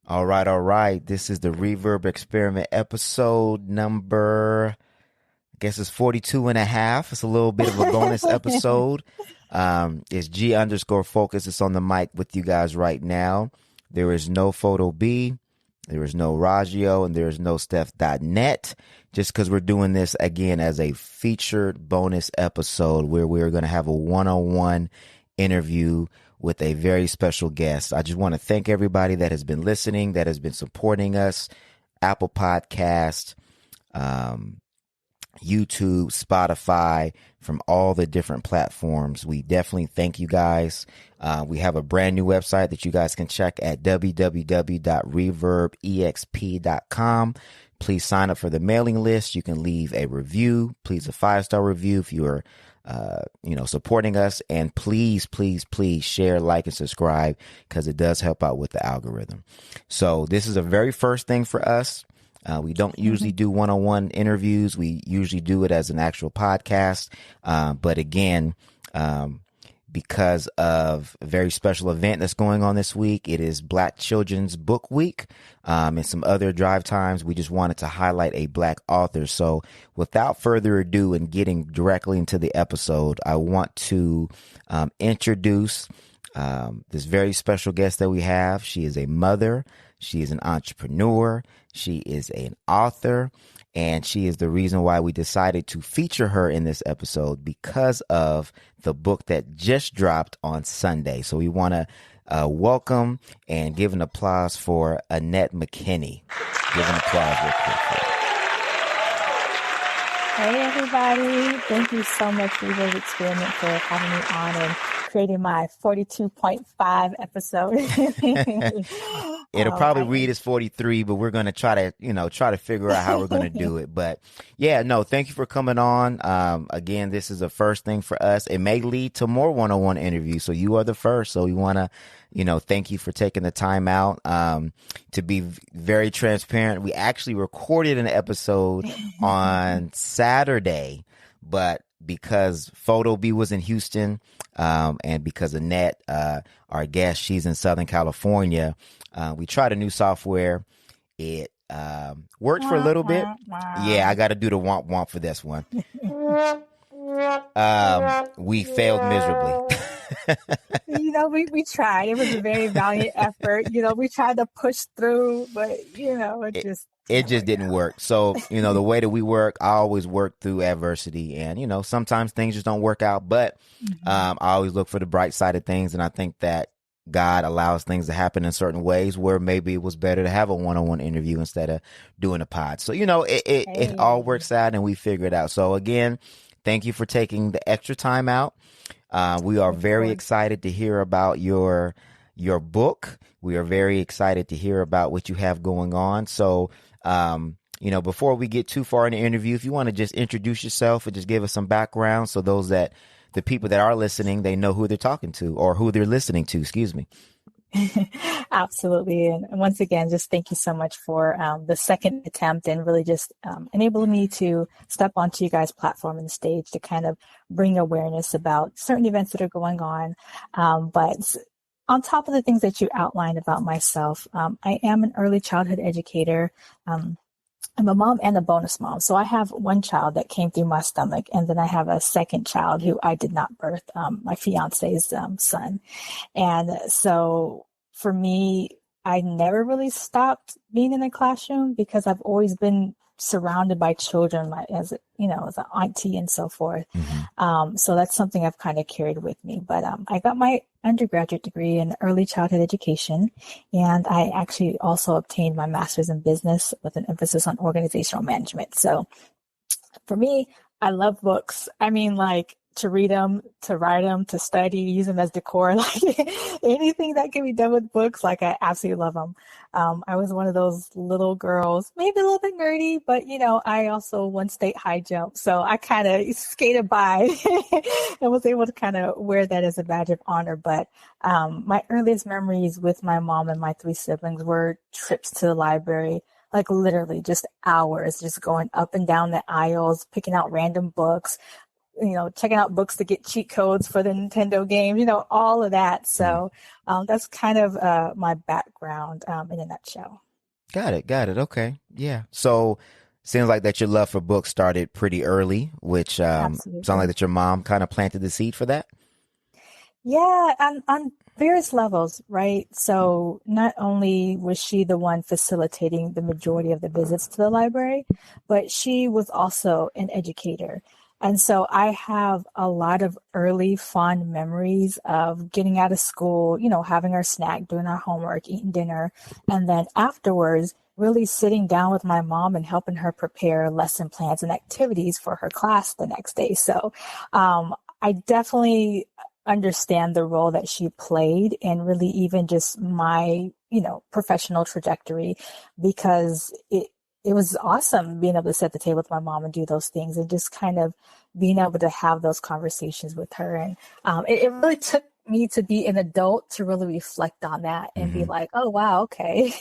All right, all right. This is the Reverb Experiment episode number, I guess it's 42 and a half. It's a little bit of a bonus episode. It's G underscore focus. It's on the mic with you guys right now. There is no Photo B, there is no Raggio, and there is no Steph.net. Just because we're doing this again as a featured bonus episode where we're going to have a one-on-one interview with a very special guest. I just want to thank everybody that has been listening, that has been supporting us. Apple Podcast, YouTube, Spotify, from all the different platforms. We definitely thank you guys. We have a brand new website that you guys can check at www.reverbexp.com. Please sign up for the mailing list. You can leave a review, please a 5-star review if you are supporting us, and please share, like, and subscribe because it does help out with the algorithm. So this is a very first thing for us. We don't usually do one-on-one interviews. We usually do it as an actual podcast. But again, because of a very special event that's going on this week, it is Black Children's Book Week, and some other drive times. We just wanted to highlight a Black author. So without further ado and getting directly into the episode, I want to introduce this very special guest that we have. She is a mother. She is an entrepreneur. She is an author. And she is the reason why we decided to feature her in this episode because of the book that just dropped on Sunday. So we want to welcome and give an applause for Annette McKinney. Give an applause real quick for her. Hey, everybody. Thank you so much, Reverb Experiment, for having me on and creating my 42.5 episode. It'll probably read as 43, but we're going to try to figure out how we're going to do it. But yeah, no, thank you for coming on. Again, this is a first thing for us. It may lead to more one-on-one interviews. So you are the first. So we want to, thank you for taking the time out. To be very transparent, we actually recorded an episode on Saturday, but because Photo B was in Houston, and because Annette, our guest, she's in Southern California, we tried a new software. It worked for a little bit. Yeah, I got to do the womp womp for this one. We failed miserably. We tried. It was a very valiant effort. We tried to push through, but it just didn't work. So, the way that we work, I always work through adversity, and, sometimes things just don't work out, but I always look for the bright side of things. And I think that God allows things to happen in certain ways where maybe it was better to have a one-on-one interview instead of doing a pod. So, it all works out and we figure it out. So again, thank you for taking the extra time out. We are very excited to hear about your book. We are very excited to hear about what you have going on. So, before we get too far in the interview, if you want to just introduce yourself and just give us some background so the people that are listening, they know who they're talking to or who they're listening to, excuse me. Absolutely. And once again, just thank you so much for the second attempt and really just enabling me to step onto you guys' platform and stage to kind of bring awareness about certain events that are going on. But on top of the things that you outlined about myself, I am an early childhood educator. I'm a mom and a bonus mom. So I have one child that came through my stomach, and then I have a second child who I did not birth, my fiance's son. And so for me, I never really stopped being in the classroom because I've always been surrounded by children as an auntie and so forth. So that's something I've kind of carried with me. But I got my undergraduate degree in early childhood education, and I actually also obtained my master's in business with an emphasis on organizational management. So for me, I love books. I mean, like, to read them, to write them, to study, use them as decor, like anything that can be done with books, like I absolutely love them. I was one of those little girls, maybe a little bit nerdy, but I also won state high jump. So I kind of skated by and was able to kind of wear that as a badge of honor. But my earliest memories with my mom and my 3 siblings were trips to the library, like literally just hours, just going up and down the aisles, picking out random books, checking out books to get cheat codes for the Nintendo games, all of that. So that's kind of my background in a nutshell. Got it. Got it. Okay. Yeah. So seems like that your love for books started pretty early, which sounds like Absolutely. that your mom kind of planted the seed for that. Yeah, on various levels, right? So not only was she the one facilitating the majority of the visits to the library, but she was also an educator. And so I have a lot of early fond memories of getting out of school, having our snack, doing our homework, eating dinner, and then afterwards really sitting down with my mom and helping her prepare lesson plans and activities for her class the next day. So I definitely understand the role that she played and really even just my, professional trajectory, because it was awesome being able to sit at the table with my mom and do those things and just kind of being able to have those conversations with her. And it really took me to be an adult to really reflect on that and be Hmm. like, oh wow, okay,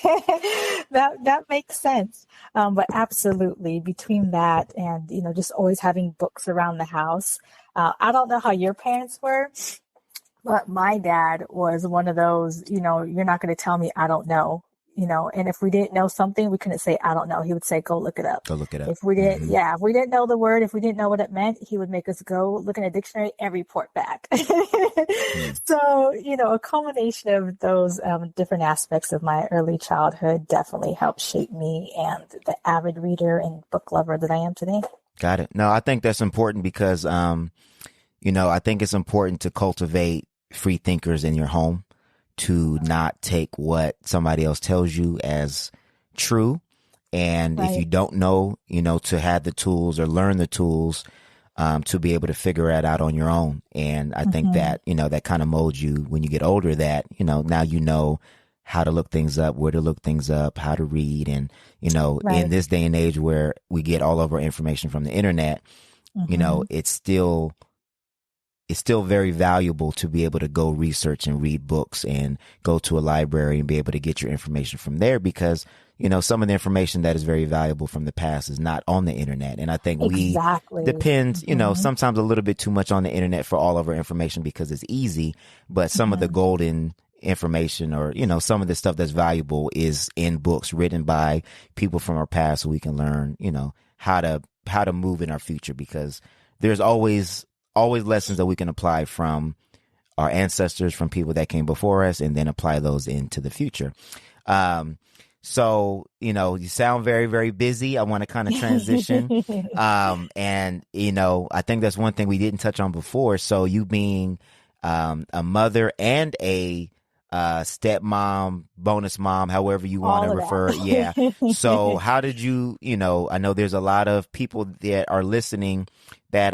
that makes sense. But absolutely, between that and just always having books around the house. I don't know how your parents were, but my dad was one of those, you're not going to tell me I don't know, and if we didn't know something, we couldn't say I don't know. He would say, go look it up. Go look it up. If we didn't, Hmm. yeah, if we didn't know the word, if we didn't know what it meant, he would make us go look in a dictionary and report back. So, a combination of those different aspects of my early childhood definitely helped shape me and the avid reader and book lover that I am today. Got it. No, I think that's important because, I think it's important to cultivate free thinkers in your home, to not take what somebody else tells you as true. And if Right. you don't know, to have the tools or learn the tools to be able to figure it out on your own. And I think Hmm. that, that kind of molds you when you get older, that, now how to look things up, where to look things up, how to read. And, in Right. this day and age where we get all of our information from the internet, Hmm. it's still very valuable to be able to go research and read books and go to a library and be able to get your information from there, because some of the information that is very valuable from the past is not on the internet. And I think we Exactly. depend, Hmm. sometimes a little bit too much on the internet for all of our information because it's easy, but some of the Hmm. golden information, or some of the stuff that's valuable, is in books written by people from our past, so we can learn how to move in our future, because there's always lessons that we can apply from our ancestors, from people that came before us, and then apply those into the future. Um, so, you sound very, very busy. I want to kind of transition. And, I think that's one thing we didn't touch on before. So you being a mother and a stepmom, bonus mom, however you want to All of refer. Yeah. So that. how did you, I know there's a lot of people that are listening that,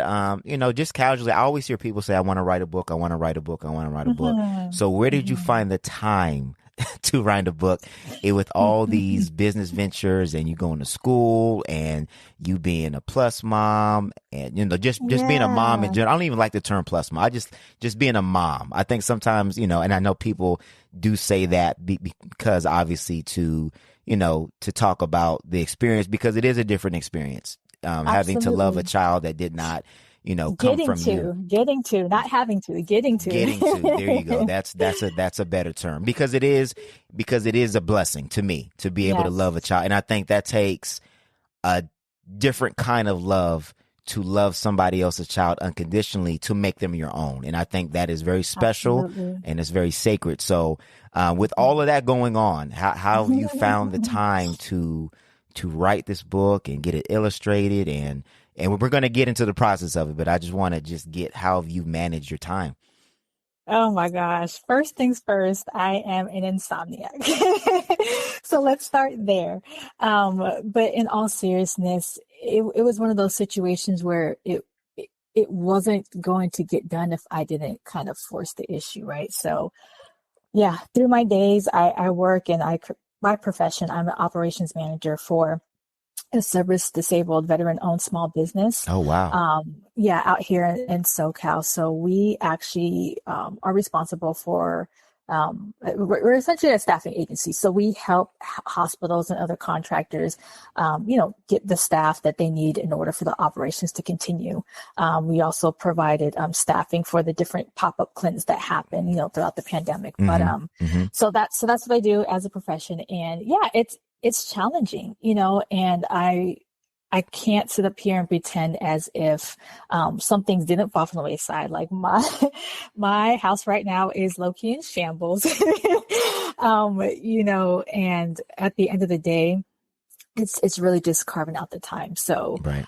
just casually, I always hear people say, I want to write a book. I want to write a book. I want to write a book. Hmm. So where did you Hmm. find the time to write a book, with all these business ventures, and you going to school, and you being a plus mom, and just being a mom in Yeah, general? I don't even like the term plus mom. I just being a mom. I think sometimes, and I know people do say that because obviously to talk about the experience, because it is a different experience, having to love a absolutely. child that did not come from you. Getting to, not having to, getting Getting to, there you go. to. That's a better term, because it is a blessing to me to be able to Yes, love a child. And I think that takes a different kind of love, to love somebody else's child unconditionally, to make them your own. And I think that is very special, absolutely. and it's very sacred. So with all of that going on, how have you found the time to write this book and get it illustrated, and we're going to get into the process of it, but I just want to just get how have you managed your time. Oh my gosh. First things first, I am an insomniac. So let's start there. But in all seriousness, it was one of those situations where it wasn't going to get done if I didn't kind of force the issue, right? So yeah, through my days, I work and my profession, I'm an operations manager for a service disabled veteran owned small business. Oh, wow. Yeah, out here in SoCal. So we actually are responsible for we're essentially a staffing agency. So we help hospitals and other contractors, get the staff that they need in order for the operations to continue. We also provided staffing for the different pop-up clinics that happen, throughout the pandemic. But so that's what I do as a profession. And yeah, it's challenging, and I can't sit up here and pretend as if some things didn't fall from the wayside. Like my house right now is low-key in shambles, and at the end of the day, it's really just carving out the time. So Right.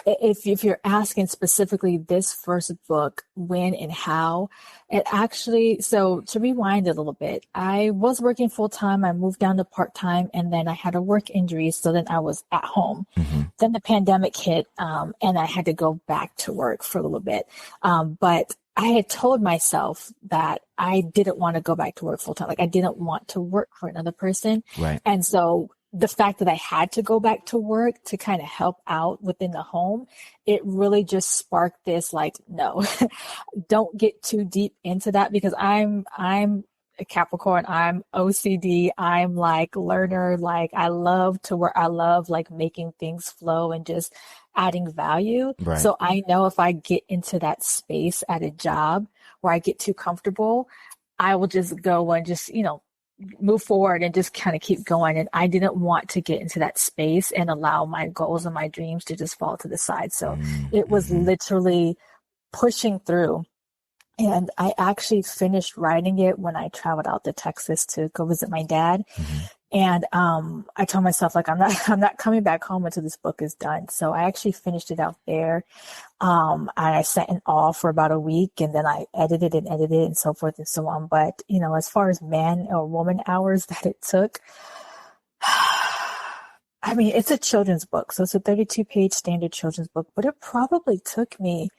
If you're asking specifically this first book, when and how, it actually, so to rewind a little bit, I was working full time. I moved down to part time, and then I had a work injury. So then I was at home. Then the pandemic hit, and I had to go back to work for a little bit. But I had told myself that I didn't want to go back to work full time. Like I didn't want to work for another person. Right. And so the fact that I had to go back to work to kind of help out within the home, it really just sparked this, like, no, don't get too deep into that, because I'm a Capricorn, I'm OCD, I'm like learner, like I love to work, I love like making things flow and just adding value. Right. So I know if I get into that space at a job where I get too comfortable, I will just go and just, move forward and just kind of keep going. And I didn't want to get into that space and allow my goals and my dreams to just fall to the side. So it was literally pushing through. And I actually finished writing it when I traveled out to Texas to go visit my dad. And I told myself, like, I'm not coming back home until this book is done. So I actually finished it out there. I sat in awe for about a week, and then I edited and so forth and so on. But, as far as man or woman hours that it took, I mean, it's a children's book. So it's a 32-page standard children's book, but it probably took me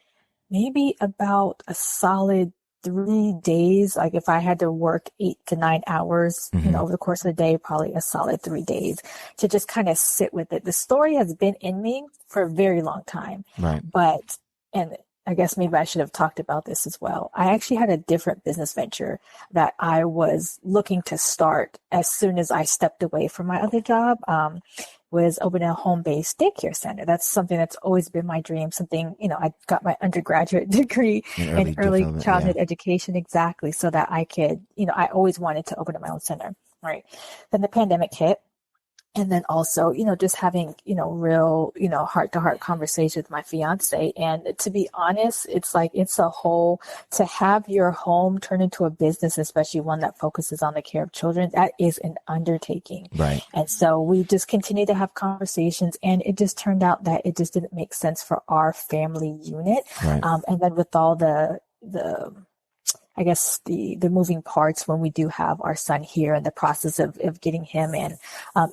maybe about a solid 3 days. Like if I had to work 8 to 9 hours, over the course of the day, probably a solid 3 days to just kind of sit with it. The story has been in me for a very long time, Right. but, and I guess maybe I should have talked about this as well. I actually had a different business venture that I was looking to start as soon as I stepped away from my other job. Was opening a home-based daycare center. That's something that's always been my dream. Something, I got my undergraduate degree in early childhood education, exactly, so that I could, I always wanted to open up my own center, right? Then the pandemic hit. And then also, just having, real, heart-to-heart conversation with my fiance. And to be honest, it's like, it's a whole, to have your home turn into a business, especially one that focuses on the care of children, that is an undertaking. Right. And so we just continue to have conversations, and it just turned out that it just didn't make sense for our family unit. Right. And then with all the I guess the moving parts when we do have our son here and the process of getting him in,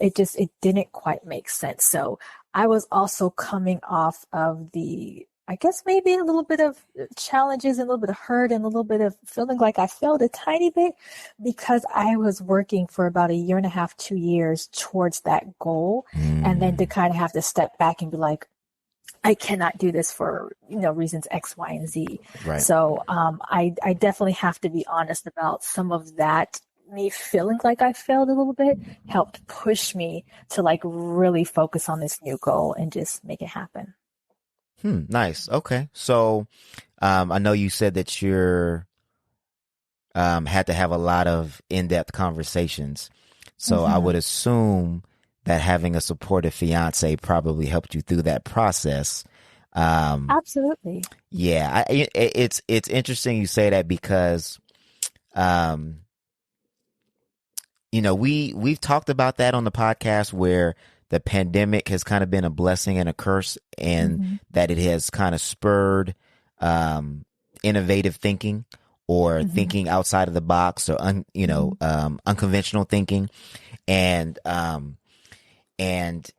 it didn't quite make sense. So I was also coming off of I guess maybe a little bit of challenges and a little bit of hurt and a little bit of feeling like I failed a tiny bit, because I was working for about 1.5 years, 2 years towards that goal. And then to kind of have to step back and be like, I cannot do this for, reasons X, Y, and Z. Right. So I definitely have to be honest about some of that. Me feeling like I failed a little bit helped push me to like really focus on this new goal and just make it happen. Nice. Okay. So I know you said that you're had to have a lot of in-depth conversations. So I would assume that having a supportive fiance probably helped you through that process. Absolutely. Yeah, it's interesting you say that, because, we've talked about that on the podcast, where the pandemic has kind of been a blessing and a curse, and that it has kind of spurred innovative thinking, or thinking outside of the box, or unconventional thinking, and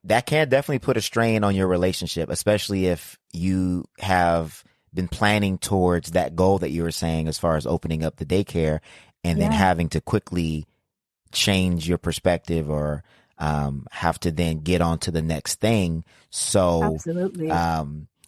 that can definitely put a strain on your relationship, especially if you have been planning towards that goal that you were saying, as far as opening up the daycare, and then having to quickly change your perspective, or have to then get on to the next thing. So absolutely.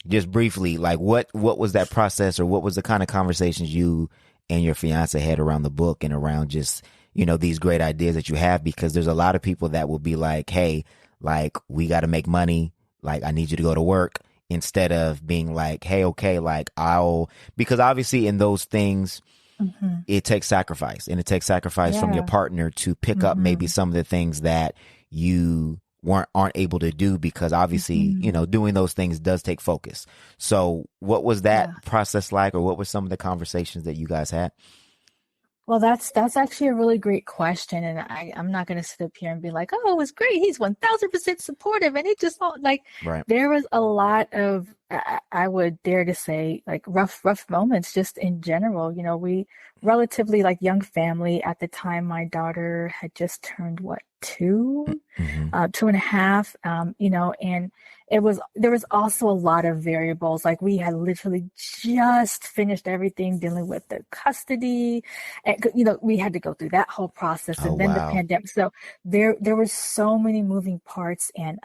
Just briefly, like what was that process, or what was the kind of conversations you and your fiance head around the book and around just, these great ideas that you have, because there's a lot of people that will be like, hey, like, we got to make money. Like, I need you to go to work, instead of being like, hey, okay, like, because obviously in those things, Mm-hmm. it takes sacrifice, and it takes sacrifice from your Yeah. partner to pick up maybe Mm-hmm. some of the things that you aren't able to do, because obviously, Mm-hmm. doing those things does take focus. So what was Yeah. that process like, or what were some of the conversations that you guys had? Well, that's actually a really great question, and I'm not going to sit up here and be like, "Oh, it was great. He's 1000% supportive," and it just all like Right. there was a lot of I would dare to say like rough moments just in general. We relatively like young family at the time. My daughter had just turned what, two, Mm-hmm. 2.5, and there was also a lot of variables. Like we had literally just finished everything dealing with the custody, and we had to go through that whole process, Oh, and then the wow. pandemic. So there were so many moving parts, and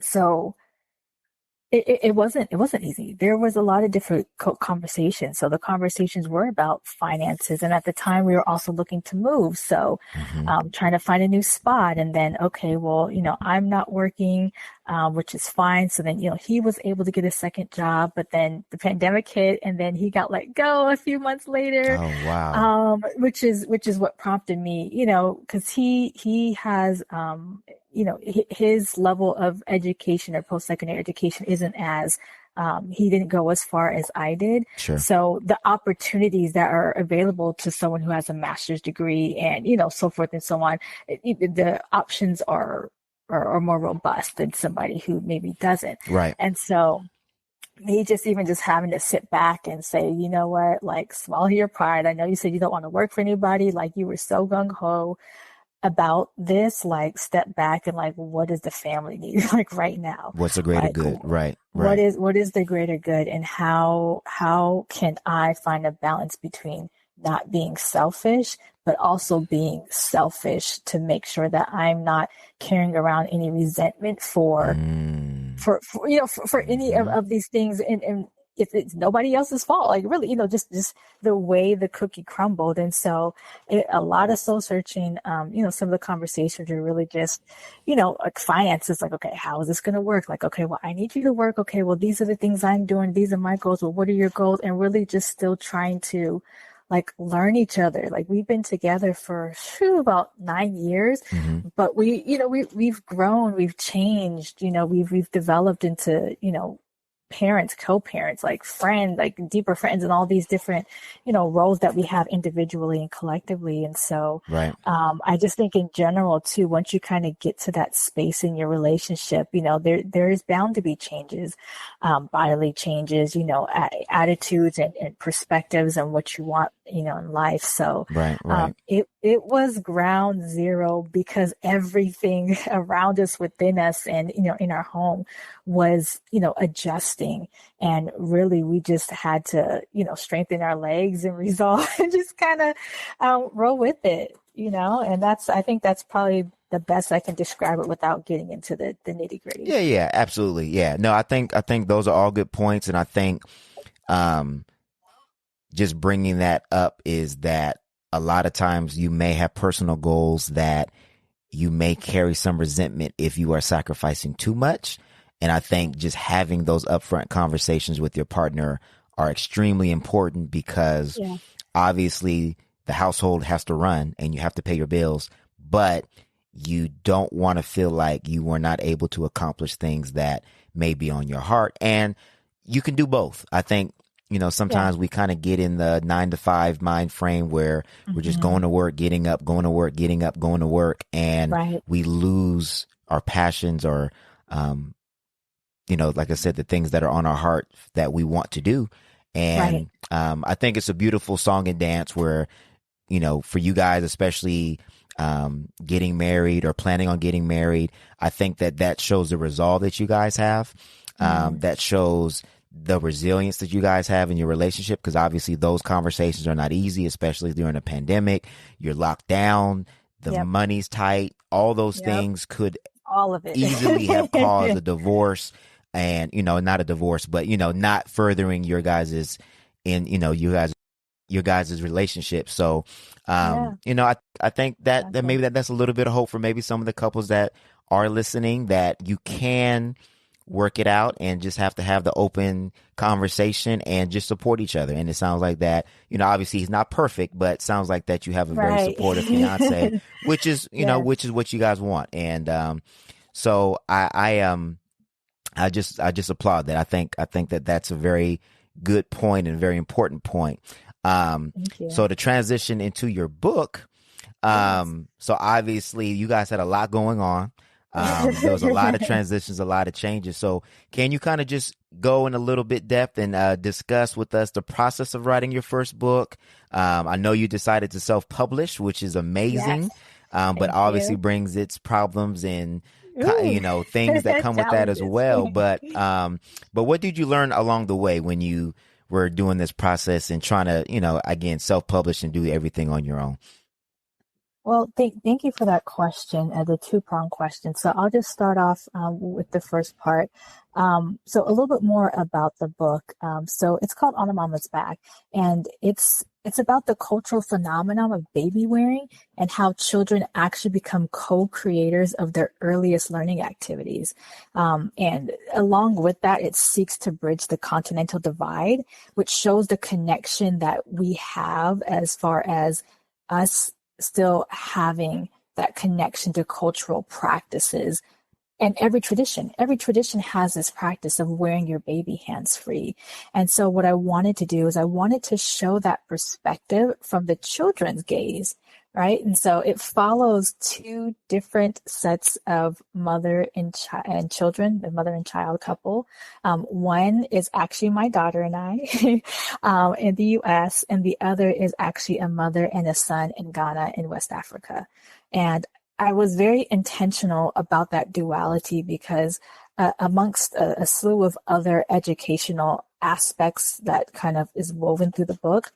so it wasn't easy. There was a lot of different conversations. So the conversations were about finances, and at the time we were also looking to move. So, Mm-hmm. trying to find a new spot, and then okay, well, I'm not working, which is fine. So then he was able to get a second job, but then the pandemic hit, and then he got let go a few months later, Oh, wow. which is what prompted me, because he has his level of education or post-secondary education isn't as he didn't go as far as I did. Sure. So the opportunities that are available to someone who has a master's degree and, so forth and so on, the options are more robust than somebody who maybe doesn't. Right. And so me just having to sit back and say, you know what, like swallow your pride. I know you said you don't want to work for anybody. Like you were so gung ho about this, like step back and like, what does the family need like right now? What's the greater Like good? Right. what Right. is the greater good, and how can I find a balance between not being selfish but also being selfish to make sure that I'm not carrying around any resentment for Mm. for any Mm-hmm. of these things, and if it's nobody else's fault, like really, just the way the cookie crumbled. And so a lot of soul searching, some of the conversations are really just, like finances, like, okay, how is this going to work? Like, okay, well, I need you to work. Okay, well, these are the things I'm doing. These are my goals. Well, what are your goals? And really just still trying to like learn each other. Like we've been together for about 9 years, Mm-hmm. but we've grown, we've changed, we've developed into, parents, co-parents, like friends, like deeper friends, and all these different, roles that we have individually and collectively. And so, Right. I just think in general too, once you kind of get to that space in your relationship, there is bound to be changes, bodily changes, attitudes and perspectives and what you want, in life. So, Right. Right. it was ground zero because everything around us, within us, and in our home was adjusting, and really we just had to strengthen our legs and resolve and just kind of roll with it, and I think that's probably the best I can describe it without getting into the nitty gritty. Yeah. Yeah. Absolutely. Yeah. No, I think those are all good points, and I think um just bringing that up is that a lot of times you may have personal goals that you may carry some resentment if you are sacrificing too much. And I think just having those upfront conversations with your partner are extremely important, because Yeah. obviously the household has to run and you have to pay your bills, but you don't want to feel like you were not able to accomplish things that may be on your heart. And you can do both. I think, Yeah. sometimes we kind of get in the 9 to 5 mind frame where we're just Hmm. going to work, getting up, going to work, getting up, going to work, and Right. we lose our passions, or, like I said, the things that are on our heart that we want to do. Right. And I think it's a beautiful song and dance where, for you guys, especially getting married or planning on getting married, I think that shows the resolve that you guys have. Mm. That shows the resilience that you guys have in your relationship, because obviously those conversations are not easy, especially during a pandemic. You're locked down, the Yep. money's tight, all those Yep. things could All of it. easily have caused a divorce, and not a divorce, but not furthering your guys's in you guys your guys' relationship. So, Yeah, I think that exactly. maybe that's a little bit of hope for maybe some of the couples that are listening, that you can work it out and just have to have the open conversation and just support each other. And it sounds like that, obviously he's not perfect, but sounds like that you have a very Right. supportive fiance, which is, Yes. which is what you guys want. And, so I just applaud that. I think that that's a very good point and very important point. Thank you. So to transition into your book, Yes. so obviously you guys had a lot going on. There was a lot of transitions, a lot of changes. So can you kind of just go in a little bit depth and discuss with us the process of writing your first book? I know you decided to self-publish, which is Yes. amazing, but Thank obviously you. brings its problems and Ooh, things that come with that as challenges. well. But what did you learn along the way when you were doing this process and trying to, again, self-publish and do everything on your own? Well, thank you for that question, the two-pronged question. So I'll just start off with the first part. So a little bit more about the book. So it's called On a Mama's Back, and it's about the cultural phenomenon of baby wearing and how children actually become co-creators of their earliest learning activities. And along with that, it seeks to bridge the continental divide, which shows the connection that we have as far as us still having that connection to cultural practices. And every tradition has this practice of wearing your baby hands free. And so what I wanted to do is I wanted to show that perspective from the children's gaze, right? And so it follows two different sets of mother and children, the mother and child couple. One is actually my daughter and I in the US, and the other is actually a mother and a son in Ghana in West Africa. And I was very intentional about that duality because amongst a slew of other educational aspects that kind of is woven through the book,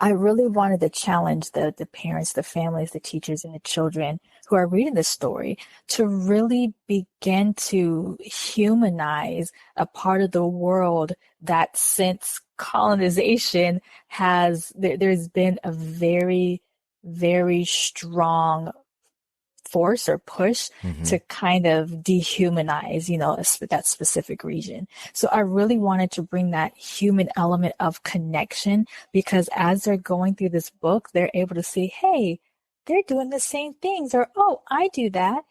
I really wanted to challenge the parents, the families, the teachers, and the children who are reading this story to really begin to humanize a part of the world that since colonization there's been a very, very strong force or push Hmm. to kind of dehumanize, that specific region. So I really wanted to bring that human element of connection because as they're going through this book, they're able to see, hey, they're doing the same things, or oh, I do that,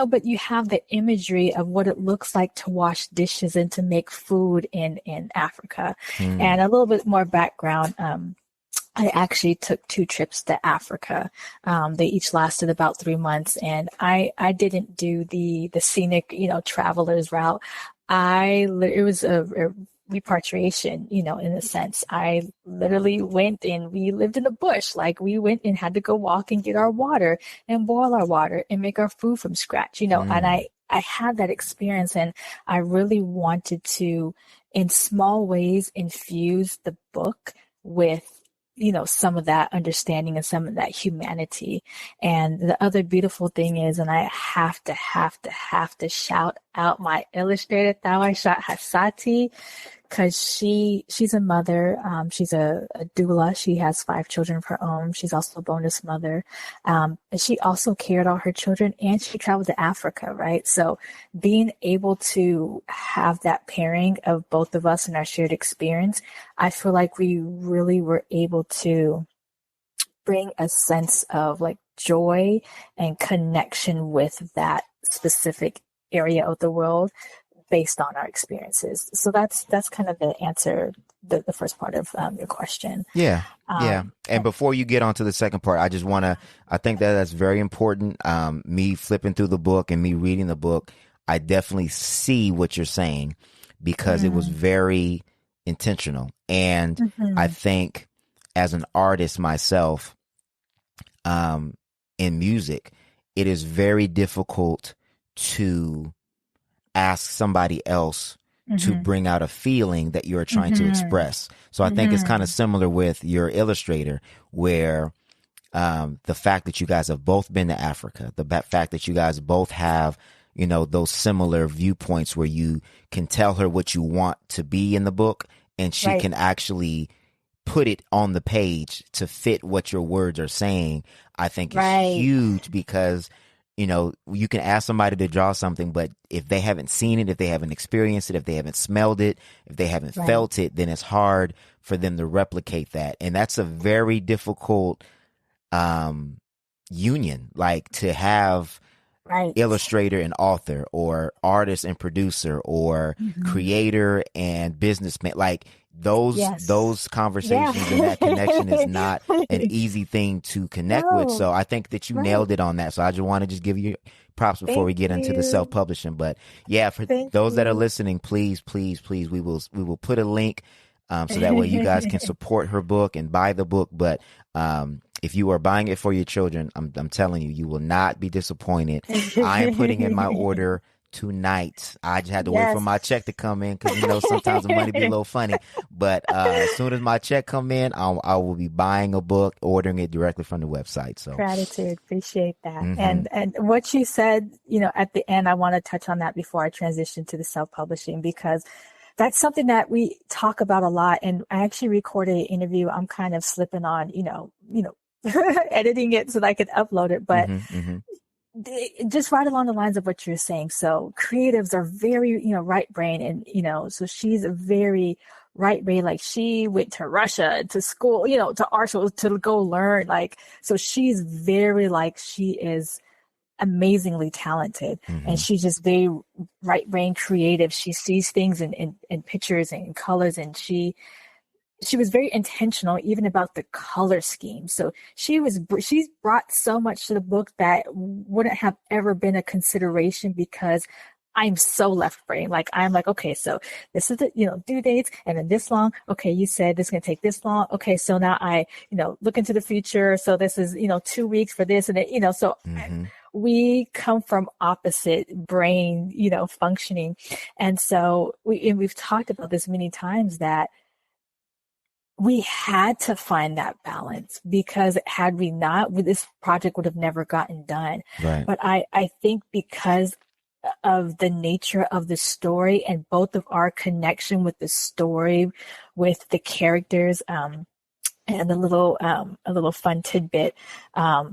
but you have the imagery of what it looks like to wash dishes and to make food in Africa. And a little bit more background. I actually took two trips to Africa. They each lasted about 3 months, and I didn't do the scenic, traveler's route. It was a repatriation, in a sense. I literally went and we lived in the bush. Like we went and had to go walk and get our water and boil our water and make our food from scratch, and Hmm. I had that experience, and I really wanted to, in small ways, infuse the book with some of that understanding and some of that humanity. And the other beautiful thing is, and I have to shout out my illustrator, Thawaishat Hasati, because she's a mother. She's a doula. She has 5 children of her own. She's also a bonus mother. And she also cared all her children, and she traveled to Africa, right? So being able to have that pairing of both of us and our shared experience, I feel like we really were able to bring a sense of like joy and connection with that specific area of the world based on our experiences. So that's kind of the answer, the first part of your question. Yeah. Yeah. Um, And before you get on to the second part, I think that that's very important. Me flipping through the book and me reading the book, I definitely see what you're saying because it was mm, very intentional. And I mhm, think as an artist myself, um, in music, it is very difficult to ask somebody else to mhm, bring out a feeling that you're trying to mhm, express. So I think it's kind of mhm. similar with your illustrator, where the fact that you guys have both been to Africa, fact that you guys both have, those similar viewpoints where you can tell her what you want to be in the book and she Right. can actually put it on the page to fit what your words are saying, I think is Right. huge, because you can ask somebody to draw something, but if they haven't seen it, if they haven't experienced it, if they haven't smelled it, if they haven't Right. felt it, then it's hard for them to replicate that. And that's a very difficult union, like to have Right. illustrator and author, or artist and producer, or Mm-hmm. creator and businessman. Like those Yes. Yeah. conversations and that connection is not an easy thing to connect with. No. So I think that you Right. nailed it on that. So I just want to just give you props before we Thank get into the you. self-publishing. But yeah, for Thank those that are you. listening, please, please, please, we will put a link, so that way you guys can support her book and buy the book. But if you are buying it for your children, I'm telling you, you will not be disappointed. I am putting in my order tonight. I just had to wait for Yes. my check to come in, because sometimes the money be a little funny. But as soon as my check come in, I will be buying a book, ordering it directly from the website. So Gratitude. Appreciate that. mhm. And what you said, at the end, I want to touch on that before I transition to the self-publishing, because that's something that we talk about a lot. And I actually recorded an interview. I'm kind of slipping on, editing it so that I could upload it. But just right along the lines of what you're saying. So creatives are very, right brain. And, so she's a very right brain. Like she went to Russia, to school, to art school to go learn. Like, so she's very she is amazingly talented, and she's just very right brain creative. She sees things in pictures and in colors, and she was very intentional even about the color scheme. So she's brought so much to the book that wouldn't have ever been a consideration, because I'm so left brain. Like I'm like, okay, so this is the, due dates, and then this long. Okay, you said this is going to take this long. Okay, so now I, look into the future. So this is, 2 weeks for this, and then, so we come from opposite brain, functioning. And so we've talked about this many times, that we had to find that balance, because had we not, this project would have never gotten done. Right. But I think because of the nature of the story, and both of our connection with the story, with the characters, and a little fun tidbit.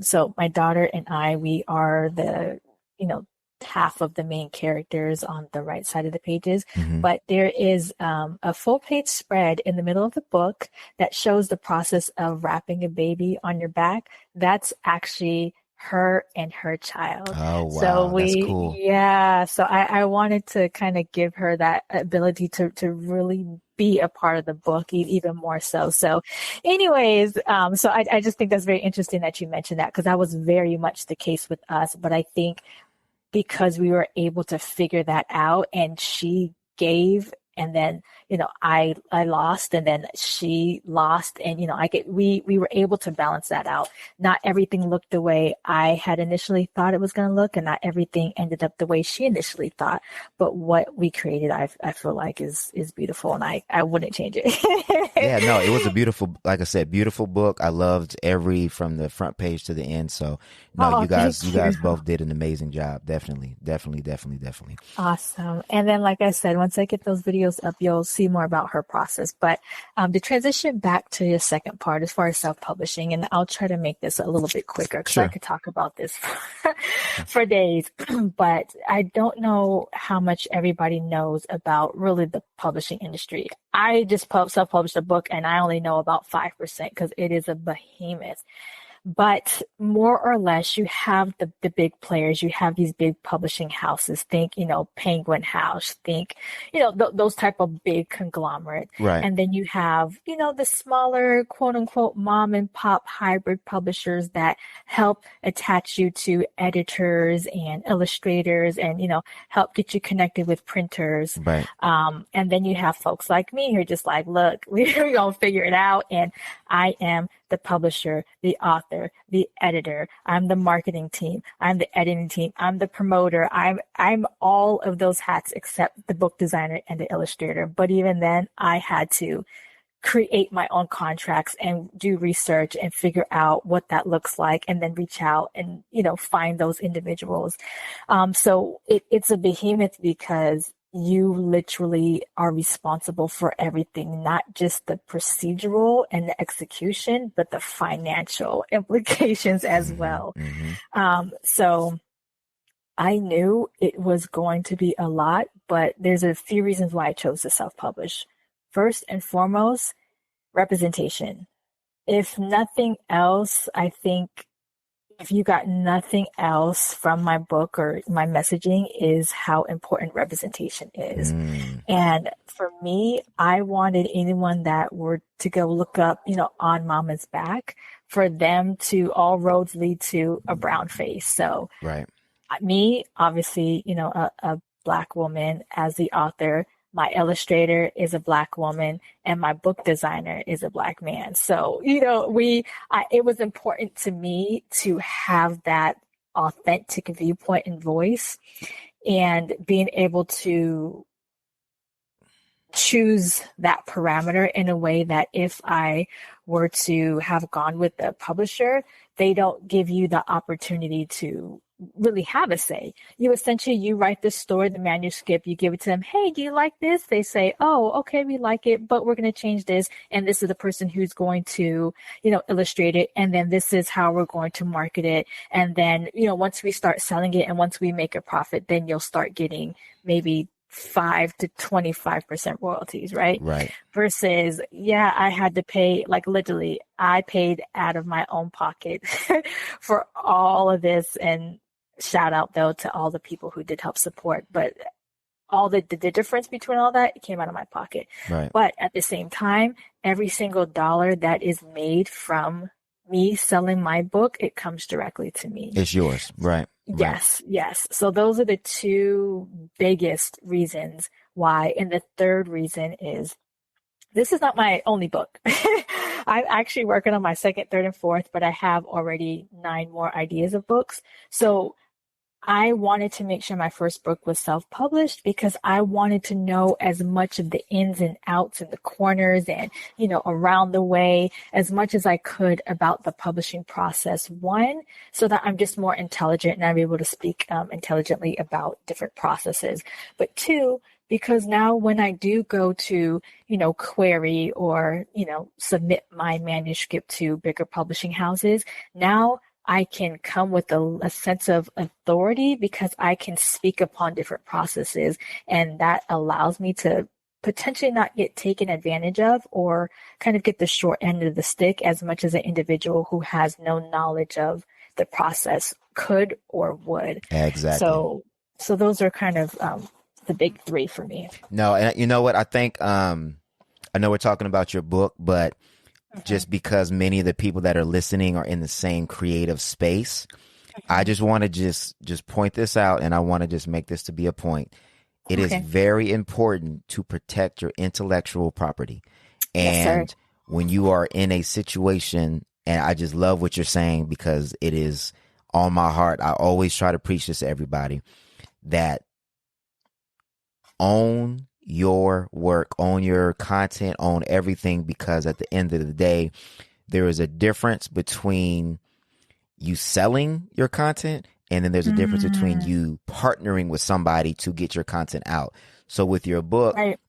So my daughter and I, we are the, half of the main characters on the right side of the pages, but there is a full page spread in the middle of the book that shows the process of wrapping a baby on your back. That's actually her and her child. Oh, wow. So That's cool. so I wanted to kind of give her that ability to really be a part of the book, even more so. So anyways, so I just think that's very interesting that you mentioned that, because that was very much the case with us. But I think because we were able to figure that out, and she gave, and then, I lost, and then she lost, and, we were able to balance that out. Not everything looked the way I had initially thought it was going to look, and not everything ended up the way she initially thought. But what we created, I feel like is beautiful, and I wouldn't change it. Yeah, no, it was a beautiful, like I said, beautiful book. I loved from the front page to the end. So no, Oh, you guys thank you. both did an amazing job. Definitely, definitely, definitely, definitely. Awesome. And then, like I said, once I get those videos up, you'll see more about her process. But to transition back to the second part, as far as self-publishing, and I'll try to make this a little bit quicker, because I Sure. could talk about this for days. But I don't know how much everybody knows about really the publishing industry. I just self-published a book, and I only know about 5%, because it is a behemoth. But more or less, you have the big players. You have these big publishing houses. Think, Penguin House. Think, those type of big conglomerate. Right. And then you have, the smaller, quote unquote, mom and pop hybrid publishers that help attach you to editors and illustrators, and, help get you connected with printers. Right. And then you have folks like me who are just like, look, we're going to figure it out. And I am the publisher, the author, the editor. I'm the marketing team. I'm the editing team. I'm the promoter. I'm all of those hats except the book designer and the illustrator. But even then, I had to create my own contracts and do research and figure out what that looks like, and then reach out and, find those individuals. So it's a behemoth, because you literally are responsible for everything, not just the procedural and the execution, but the financial implications as Mm-hmm. well. Mm-hmm. So I knew it was going to be a lot, but there's a few reasons why I chose to self-publish. First and foremost, representation. If nothing else, I think if you got nothing else from my book or my messaging is how important representation is. Mm. And for me, I wanted anyone that were to go look up, on Mama's Back for them to all roads lead to a brown face. So Right. me, obviously, a black woman as the author, my illustrator is a black woman, and my book designer is a black man. So, it was important to me to have that authentic viewpoint and voice, and being able to choose that parameter in a way that if I were to have gone with the publisher, they don't give you the opportunity to really have a say. You write the story, the manuscript, you give it to them. Hey, do you like this? They say, oh, okay, we like it, but we're going to change this. And this is the person who's going to, illustrate it. And then this is how we're going to market it. And then, once we start selling it and once we make a profit, then you'll start getting maybe 5 to 25% royalties, right? Right. Versus, yeah, I had to pay, like literally, I paid out of my own pocket for all of this. And shout out though to all the people who did help support, but all the difference between all that, it came out of my pocket. Right. But at the same time, every single dollar that is made from me selling my book, it comes directly to me. It's yours. Right. Yes, yes. So those are the two biggest reasons why. And the third reason is this is not my only book. I'm actually working on my second, third, and fourth, but I have already 9 more ideas of books. So I wanted to make sure my first book was self-published because I wanted to know as much of the ins and outs and the corners and, around the way as much as I could about the publishing process. One, so that I'm just more intelligent and I'm able to speak intelligently about different processes. But two, because now when I do go to, query or, submit my manuscript to bigger publishing houses, now I can come with a sense of authority because I can speak upon different processes, and that allows me to potentially not get taken advantage of or kind of get the short end of the stick as much as an individual who has no knowledge of the process could or would. Exactly. So those are kind of the big 3 for me. No, and you know what? I think I know we're talking about your book, but just because many of the people that are listening are in the same creative space, I just want to just point this out, and I want to just make this to be a point. It is very important to protect your intellectual property. And yes, when you are in a situation, and I just love what you're saying because it is on my heart. I always try to preach this to everybody, that own your work, own your content, own everything, because at the end of the day, there is a difference between you selling your content and then there's a difference between you partnering with somebody to get your content out. So with your book, right.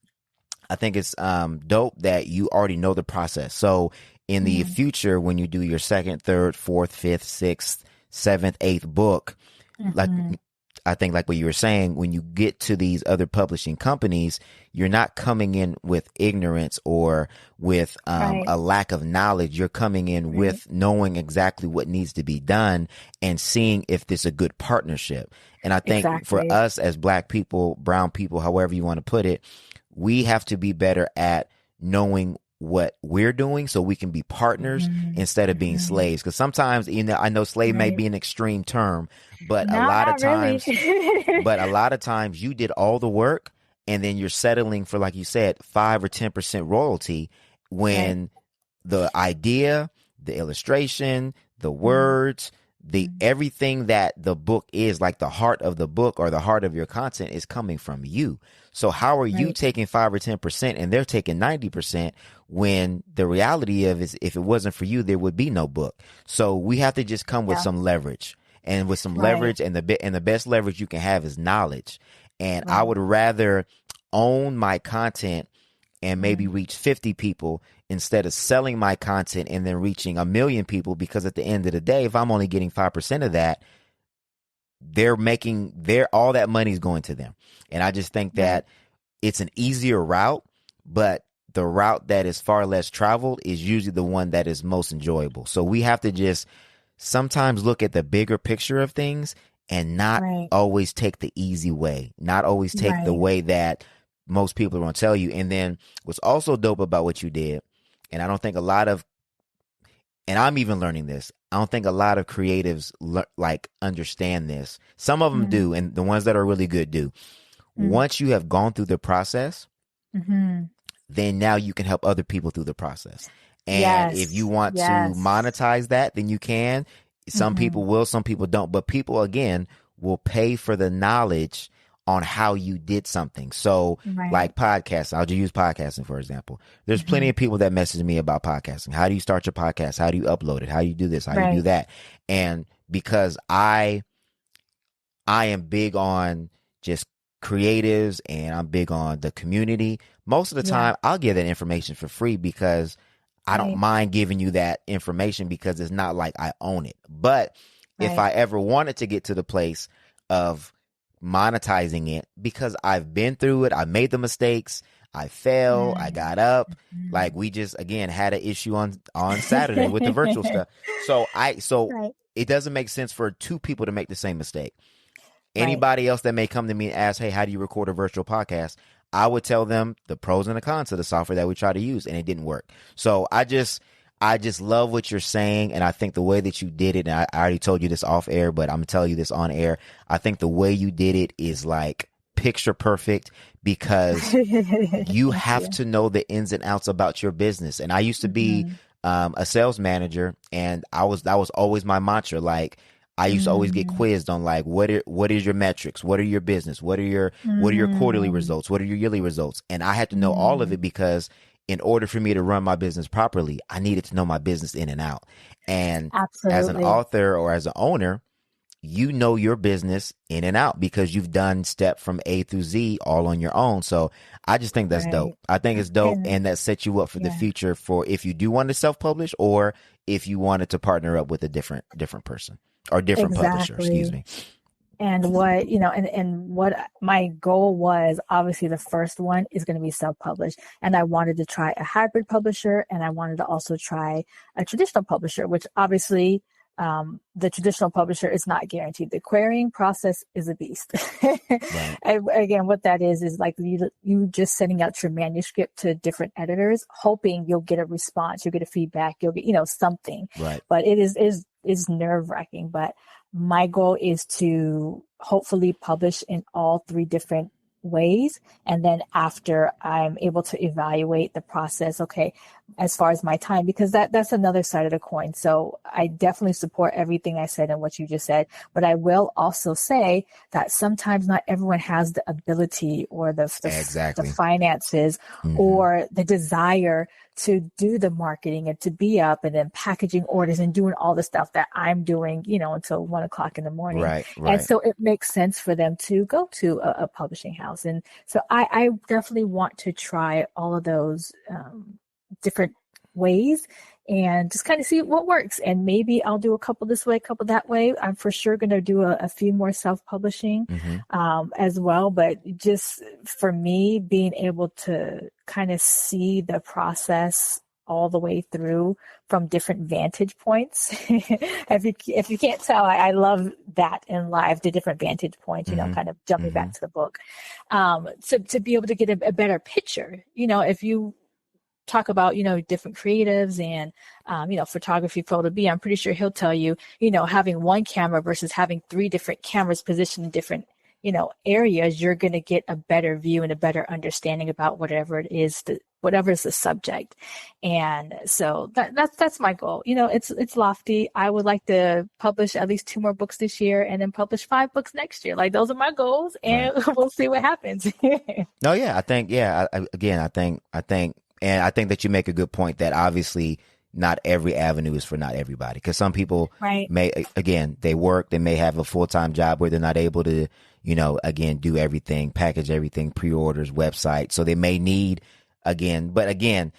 I think it's dope that you already know the process. So in the future, when you do your second, third, fourth, fifth, sixth, seventh, eighth book, like I think like what you were saying, when you get to these other publishing companies, you're not coming in with ignorance or with a lack of knowledge. You're coming in with knowing exactly what needs to be done and seeing if this is a good partnership. And I think for us as Black people, brown people, however you want to put it, we have to be better at knowing what we're doing so we can be partners instead of being slaves. Because sometimes, I know slave may be an extreme term, but a lot of times, but a lot of times you did all the work and then you're settling for, like you said, 5 or 10% royalty when the idea, the illustration, the words, the everything that the book is, like the heart of the book or the heart of your content, is coming from you. So how are you taking 5 or 10% and they're taking 90% when the reality of is, if it wasn't for you, there would be no book. So we have to just come with some leverage, and with some leverage, and the best leverage you can have is knowledge. And I Right. would rather own my content and maybe reach 50 people instead of selling my content and then reaching 1 million people, because at the end of the day, if I'm only getting 5% of that, they're making all that money is going to them. And I just think Right. that it's an easier route, but the route that is far less traveled is usually the one that is most enjoyable. So we have to just sometimes look at the bigger picture of things and not Right. always take the easy way, not always take the Right. way that most people are going to tell you. And then what's also dope about what you did, and I don't think a lot of, and I'm even learning this, I don't think a lot of creatives like understand this. Some of them Mm-hmm. do, and the ones that are really good do. Once you have gone through the process, Mm-hmm. then now you can help other people through the process. And if you Yes. want to Yes. monetize that, then you can. Some Mm-hmm. people will, some people don't. But people, again, will pay for the knowledge on how you did something. So, Right. like podcasts, I'll just use podcasting, for example. There's plenty Mm-hmm. of people that message me about podcasting. How do you start your podcast? How do you upload it? How do you do this? How do you do Right. that? And because I am big on just creatives and I'm big on the community. Most of the Yeah. time, I'll give that information for free because I don't Right. mind giving you that information because it's not like I own it. But if Right. I ever wanted to get to the place of monetizing it, because I've been through it, I made the mistakes, I fell, I Mm. got up. Like Mhm. we just again had an issue on Saturday with the virtual stuff. So Right. it doesn't make sense for two people to make the same mistake. Right. Anybody else that may come to me and ask, hey, how do you record a virtual podcast? I would tell them the pros and the cons of the software that we try to use, and it didn't work. So I just love what you're saying, and I think the way that you did it, and I already told you this off air, but I'm gonna tell you this on air. I think the way you did it is like picture perfect because you Thank have you. to know the ins and outs about your business. And I used to be Mhm. a sales manager, and that was always my mantra. Like I used to always get Mm. quizzed on like what is your metrics, what are your business, what are your quarterly Mm. results, what are your yearly results, and I had to know all of Mm. it because in order for me to run my business properly, I needed to know my business in and out. And as an Absolutely. author or as an owner, you know your business in and out because you've done step from A through Z all on your own. So I just think that's dope. Right. I think it's dope, And and that sets you up for the yeah, future for if you do want to self-publish or if you wanted to partner up with a different person or different publisher, excuse exactly. me. And what, and what my goal was, obviously the first one is going to be self-published. And I wanted to try a hybrid publisher and I wanted to also try a traditional publisher, which obviously the traditional publisher is not guaranteed. The querying process is a beast. Right. And again, what that is like you just sending out your manuscript to different editors, hoping you'll get a response, you'll get a feedback, you'll get, something. Right. But it is nerve wracking. But my goal is to hopefully publish in all three different ways. And then after I'm able to evaluate the process, okay, as far as my time, because that's another side of the coin. So I definitely support everything I said and what you just said, but I will also say that sometimes not everyone has the ability or the Exactly. finances Mm-hmm. or the desire to do the marketing and to be up and then packaging orders and doing all the stuff that I'm doing, until 1 o'clock in the morning. Right. And Right. so it makes sense for them to go to a publishing house. And so I definitely want to try all of those different ways and just kind of see what works. And maybe I'll do a couple this way, a couple that way. I'm for sure going to do a few more self-publishing Mm-hmm. as well. But just for me, being able to kind of see the process all the way through from different vantage points. If you can't tell, I love that in life, the different vantage points, Mm-hmm. kind of jumping Mm-hmm. back to the book. To be able to get a better picture, if you talk about, different creatives and, photography, photo B, I'm pretty sure he'll tell you, having one camera versus having three different cameras positioned in different, areas, you're going to get a better view and a better understanding about whatever it is, whatever is the subject. And so that's my goal. It's lofty. I would like to publish at least 2 more books this year and then publish 5 books next year. Like those are my goals Right. and we'll see what happens. No, yeah, I think, yeah, again, I think, and I think that you make a good point that obviously not every avenue is for not everybody. Because some people Right. may, again, they work, they may have a full-time job where they're not able to, again, do everything, package everything, pre-orders, website. So they may need, but again,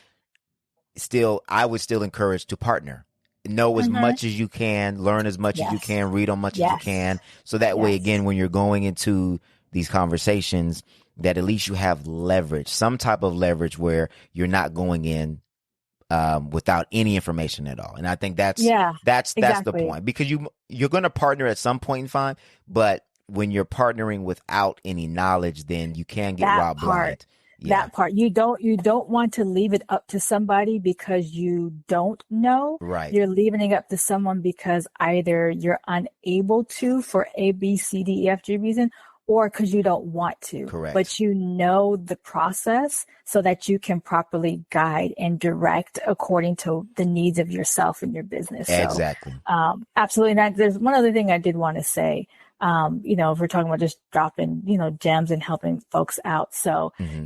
still, I would still encourage to partner. Know as Mm-hmm. much as you can, learn as much as you Yes. can, read as much as you Yes. can. So that way, Yes. again, when you're going into these conversations, that at least you have leverage, some type of leverage where you're not going in without any information at all. And I think that's Yeah, the exactly. point, because you're going to partner at some point in time, but when you're partnering without any knowledge, then you can get That robbed part. blind. Yeah, That part. You don't want to leave it up to somebody because you don't know. right. You're leaving it up to someone because either you're unable to for A, B, C, D, E, F, G reason, or because you don't want to. Correct. But you know the process so that you can properly guide and direct according to the needs of yourself and your business. So Exactly. absolutely not. There's one other thing I did want to say. If we're talking about just dropping, gems and helping folks out. So, Hmm.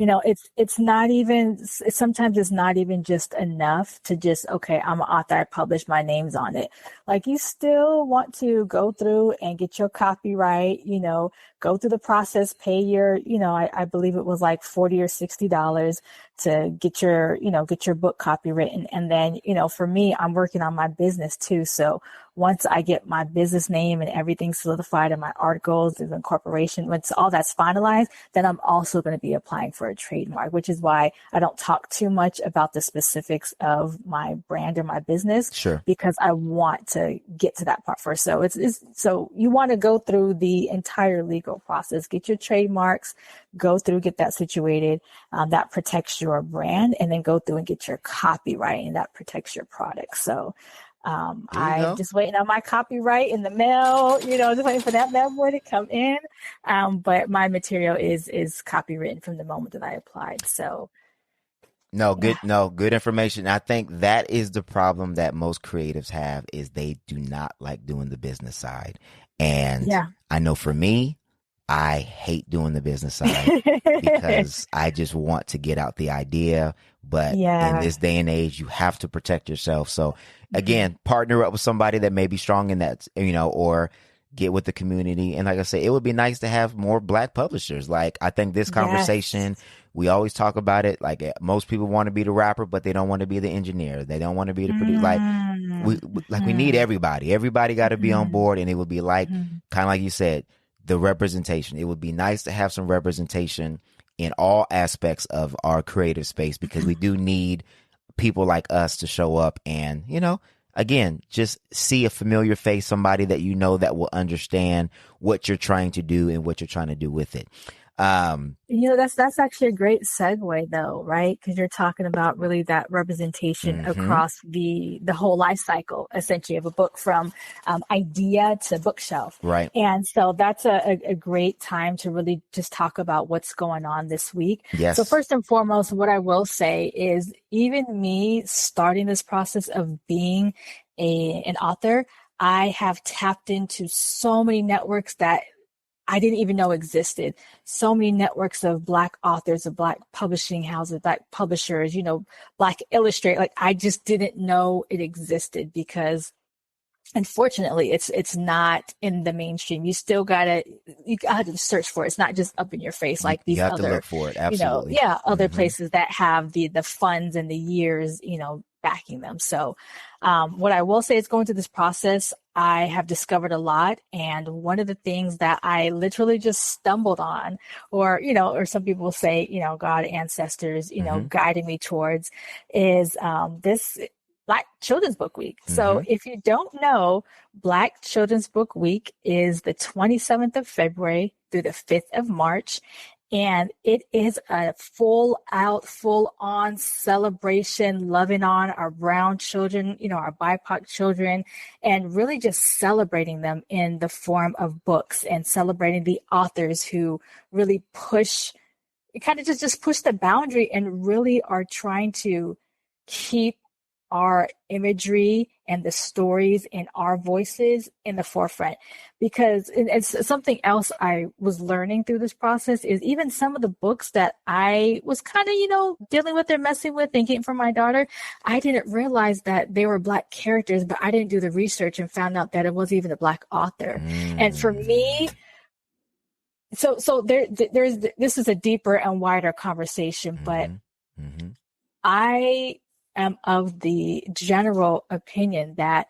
it's not even, sometimes it's not even just enough to just, okay, I'm an author, I publish, my name's on it. Like, you still want to go through and get your copyright, go through the process, pay your, I believe it was like $40 or $60 to get your book copywritten. And then, for me, I'm working on my business too. So once I get my business name and everything solidified and my articles and incorporation, once all that's finalized, then I'm also going to be applying for a trademark, which is why I don't talk too much about the specifics of my brand or my business, Sure. because I want to get to that part first. So so you want to go through the entire legal process, get your trademarks, go through, get that situated. That protects your brand, and then go through and get your copyright, and that protects your product. So, There you I'm go. just waiting on my copyright in the mail, just waiting for that bad boy to come in. But my material is copywritten from the moment that I applied. So No, yeah, good information. I think that is the problem that most creatives have, is they do not like doing the business side. And yeah, I know for me, I hate doing the business side because I just want to get out the idea. But in yeah. this day and age, you have to protect yourself. So Mhm. again, partner up with somebody that may be strong in that, or get with the community. And like I say, it would be nice to have more Black publishers. Like, I think this Yes. conversation, we always talk about it. Like, most people want to be the rapper, but they don't want to be the engineer. They don't want to be the producer. Like, Mm, we need mhm, everybody. Everybody got to be on mhm, board. And it would be like, mhm. kind of like you said, the representation. It would be nice to have some representation in all aspects of our creative space, because we do need people like us to show up and, again, just see a familiar face, somebody that that will understand what you're trying to do and what you're trying to do with it. That's actually a great segue though, right? Because you're talking about really that representation Hmm. across the whole life cycle, essentially, of a book, from idea to bookshelf. Right. And so that's a great time to really just talk about what's going on this week. So Yes. first and foremost, what I will say is, even me starting this process of being an author, I have tapped into so many networks that I didn't even know existed. So many networks of Black authors, of Black publishing houses, Black publishers, Black illustrator. Like, I just didn't know it existed, because unfortunately it's not in the mainstream. You gotta search for it. It's not just up in your face You, like you these have to other, look for it. Absolutely. other Hmm. places that have the funds and the years, backing them. So what I will say is, going through this process, I have discovered a lot. And one of the things that I literally just stumbled on, or some people say, God, ancestors, Hmm. guiding me towards, is this Black Children's Book Week. So Hmm. if you don't know, Black Children's Book Week is the 27th of February through the 5th of March. And it is a full on celebration, loving on our brown children, our BIPOC children, and really just celebrating them in the form of books, and celebrating the authors who really kind of just push the boundary, and really are trying to keep our imagery and the stories and our voices in the forefront. Because it's something else I was learning through this process is even some of the books that I was kind of, dealing with or messing with and getting for my daughter, I didn't realize that they were Black characters, but I didn't do the research and found out that it wasn't even a Black author. And for me, so there's this is a deeper and wider conversation, but I am of the general opinion that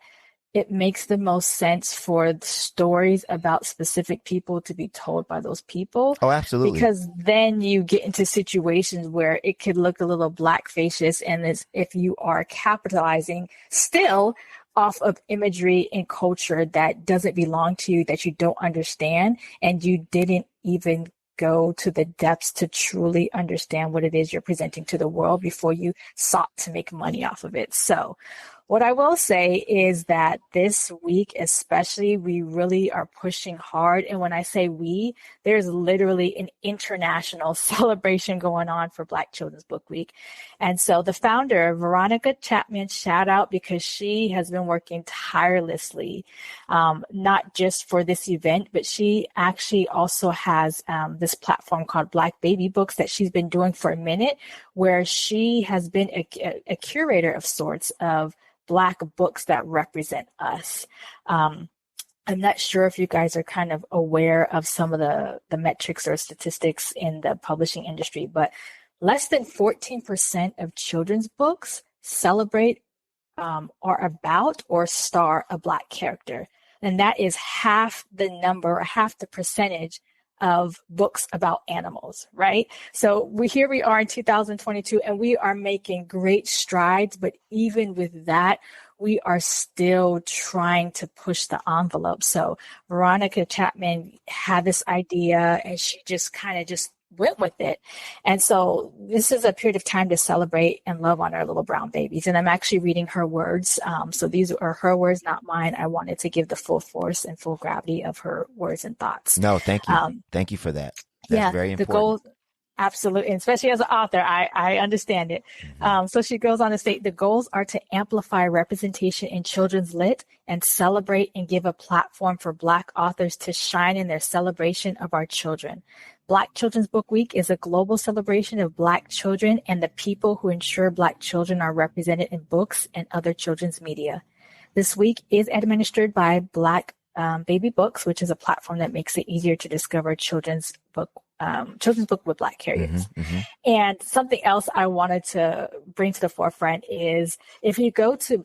it makes the most sense for the stories about specific people to be told by those people. Oh, absolutely. Because then you get into situations where it could look a little blackfacious, and as if you are capitalizing still off of imagery and culture that doesn't belong to you, that you don't understand, and you didn't even go to the depths to truly understand what it is you're presenting to the world before you sought to make money off of it. So what I will say is that this week, especially, we really are pushing hard. And when I say we, there's literally an international celebration going on for Black Children's Book Week. And so the founder, Veronica Chapman, shout out, because she has been working tirelessly, not just for this event, but she actually also has this platform called Black Baby Books that she's been doing for a minute, where she has been a curator of sorts of Black books that represent us. I'm not sure if you guys are kind of aware of some of the metrics or statistics in the publishing industry, but less than 14% of children's books celebrate or about or star a Black character. And that is half the number, or half the percentage of books about animals, right? So here we are in 2022, and we are making great strides, but even with that, we are still trying to push the envelope. So Veronica Chapman had this idea, and she just kind of just went with it. And so this is a period of time to celebrate and love on our little brown babies. And I'm actually reading her words. So these are her words, not mine. I wanted to give the full force and full gravity of her words and thoughts. No, thank you. Thank you for that. That's very important. The goal, absolutely. And especially as an author, I understand it. So she goes on to state, the goals are to amplify representation in children's lit and celebrate and give a platform for Black authors to shine in their celebration of our children. Black Children's Book Week is a global celebration of Black children and the people who ensure Black children are represented in books and other children's media. This week is administered by Black Baby Books, which is a platform that makes it easier to discover children's book with Black characters. And something else I wanted to bring to the forefront is if you go to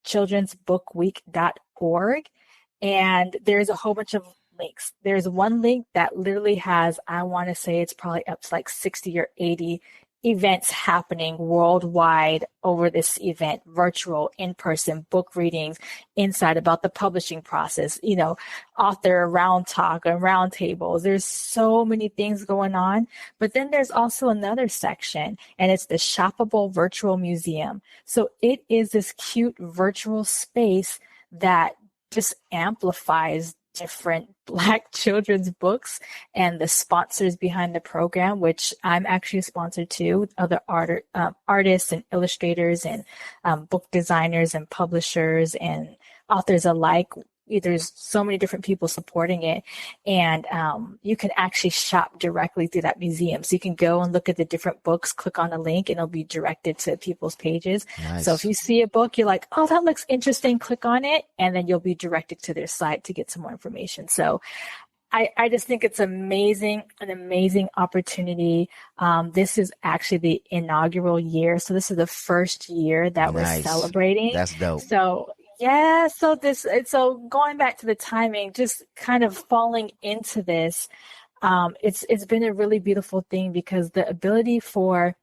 blackchildrensbookweek.org, and there's a whole bunch of links. There's one link that literally has, I want to say it's probably up to like 60 or 80 events happening worldwide over this event, virtual, in-person, book readings, insight about the publishing process, author round talk and round tables. There's so many things going on. But then there's also another section, and it's the shoppable virtual museum. So it is this cute virtual space that just amplifies different Black children's books and the sponsors behind the program, which I'm actually sponsored to, other artists and illustrators and book designers and publishers and authors alike. There's so many different people supporting it, and you can actually shop directly through that museum. So you can go and look at the different books, click on a link, and it'll be directed to people's pages. Nice. So if you see a book, you're like, oh, that looks interesting, click on it, and then you'll be directed to their site to get some more information. So I just think it's an amazing opportunity. This is actually the inaugural year. So this is the first year that we're celebrating. That's dope. So going back to the timing, just kind of falling into this, it's been a really beautiful thing, because the ability for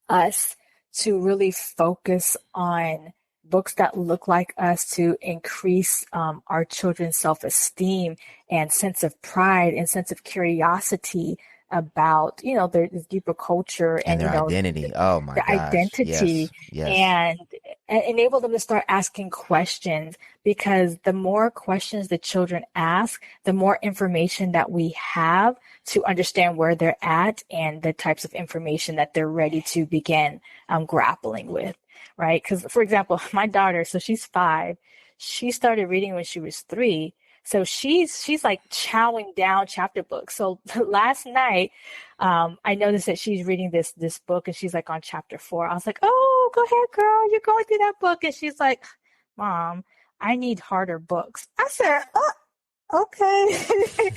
us to really focus on books that look like us, to increase our children's self-esteem and sense of pride and sense of curiosity about, their deeper culture and their identity. Oh my gosh. Identity. Yes. And and enable them to start asking questions, because the more questions the children ask, the more information that we have to understand where they're at and the types of information that they're ready to begin grappling with, right? Because, for example, my daughter, so she's 5, she started reading when she was 3. So she's like chowing down chapter books. So last night, I noticed that she's reading this book and she's like on chapter 4. I was like, "Oh, go ahead, girl. You're going through that book." And she's like, "Mom, I need harder books." I said, "Oh, okay."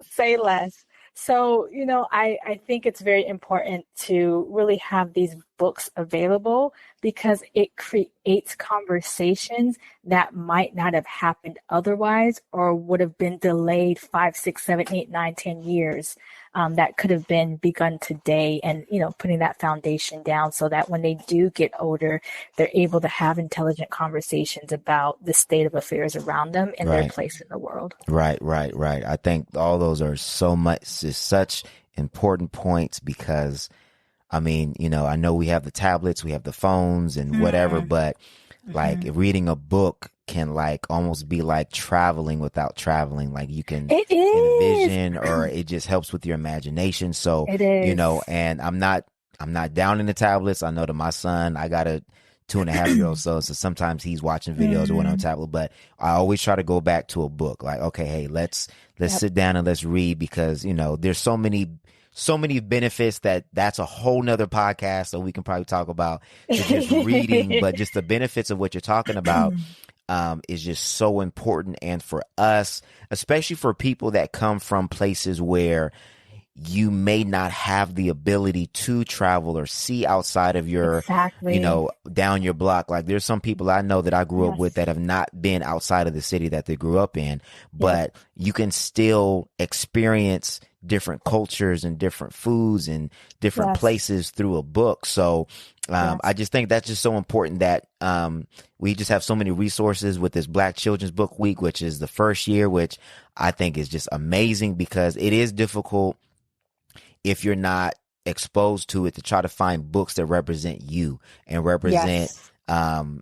Say less. So, I think it's very important to really have these books available, because it creates conversations that might not have happened otherwise, or would have been delayed 5, 6, 7, 8, 9, 10 years, that could have been begun today, and, putting that foundation down so that when they do get older, they're able to have intelligent conversations about the state of affairs around them and their place in the world. Right. I think all those are such important points, because I mean, I know we have the tablets, we have the phones and whatever, but like reading a book can like almost be like traveling without traveling. Like you can envision, or it just helps with your imagination. So, it is. And I'm not down in the tablets. I know that my son, I got a 2.5-year-old, so sometimes he's watching videos or whatever on tablet, but I always try to go back to a book. Like, okay, hey, let's sit down and let's read, because there's so many benefits that's a whole nother podcast, so we can probably talk about just reading, but just the benefits of what you're talking about is just so important. And for us, especially for people that come from places where you may not have the ability to travel or see outside of your, down your block. Like there's some people I know that I grew up with that have not been outside of the city that they grew up in, but you can still experience different cultures and different foods and different places through a book. So I just think that's just so important that we just have so many resources with this Black Children's Book Week, which is the first year, which I think is just amazing, because it is difficult if you're not exposed to it to try to find books that represent you and represent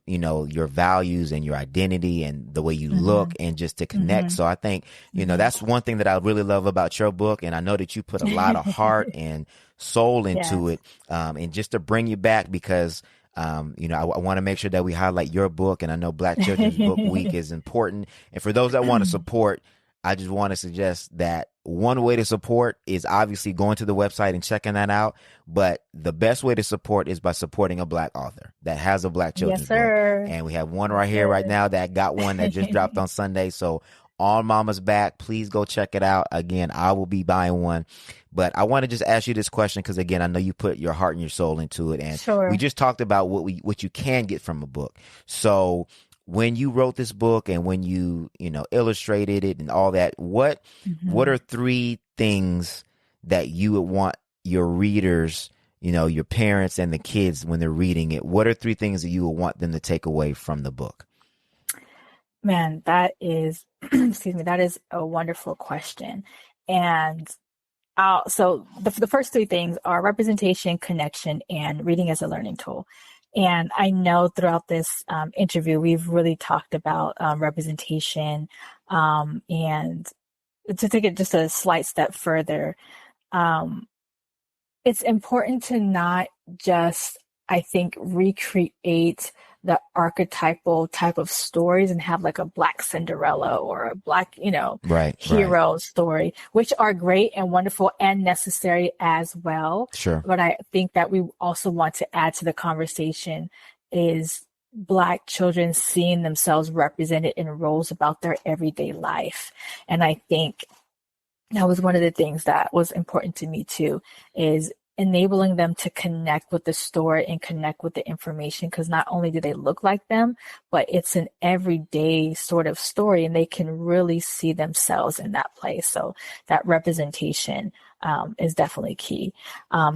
your values and your identity and the way you look, and just to connect. So I think, that's one thing that I really love about your book. And I know that you put a lot of heart and soul into it, and just to bring you back, because I want to make sure that we highlight your book. And I know Black Children's Book Week is important. And for those that want to support, I just want to suggest that one way to support is obviously going to the website and checking that out. But the best way to support is by supporting a Black author that has a Black children's book. And we have one right here right now that got one that just dropped on Sunday. So On Mama's Back, please go check it out. Again, I will be buying one. But I want to just ask you this question, because again, I know you put your heart and your soul into it. And we just talked about what you can get from a book. So when you wrote this book and when you illustrated it and all that, what are 3 things that you would want your readers, your parents and the kids, when they're reading it, what are 3 things that you would want them to take away from the book? Man, that is, that is a wonderful question. And so the first 3 things are representation, connection, and reading as a learning tool. And I know throughout this interview, we've really talked about representation. And to take it just a slight step further, it's important to not just, I think, recreate the archetypal type of stories and have like a Black Cinderella or a Black, hero story, which are great and wonderful and necessary as well. Sure. But I think that we also want to add to the conversation is Black children seeing themselves represented in roles about their everyday life. And I think that was one of the things that was important to me too, is enabling them to connect with the story and connect with the information, because not only do they look like them, but it's an everyday sort of story and they can really see themselves in that place. So that representation is definitely key.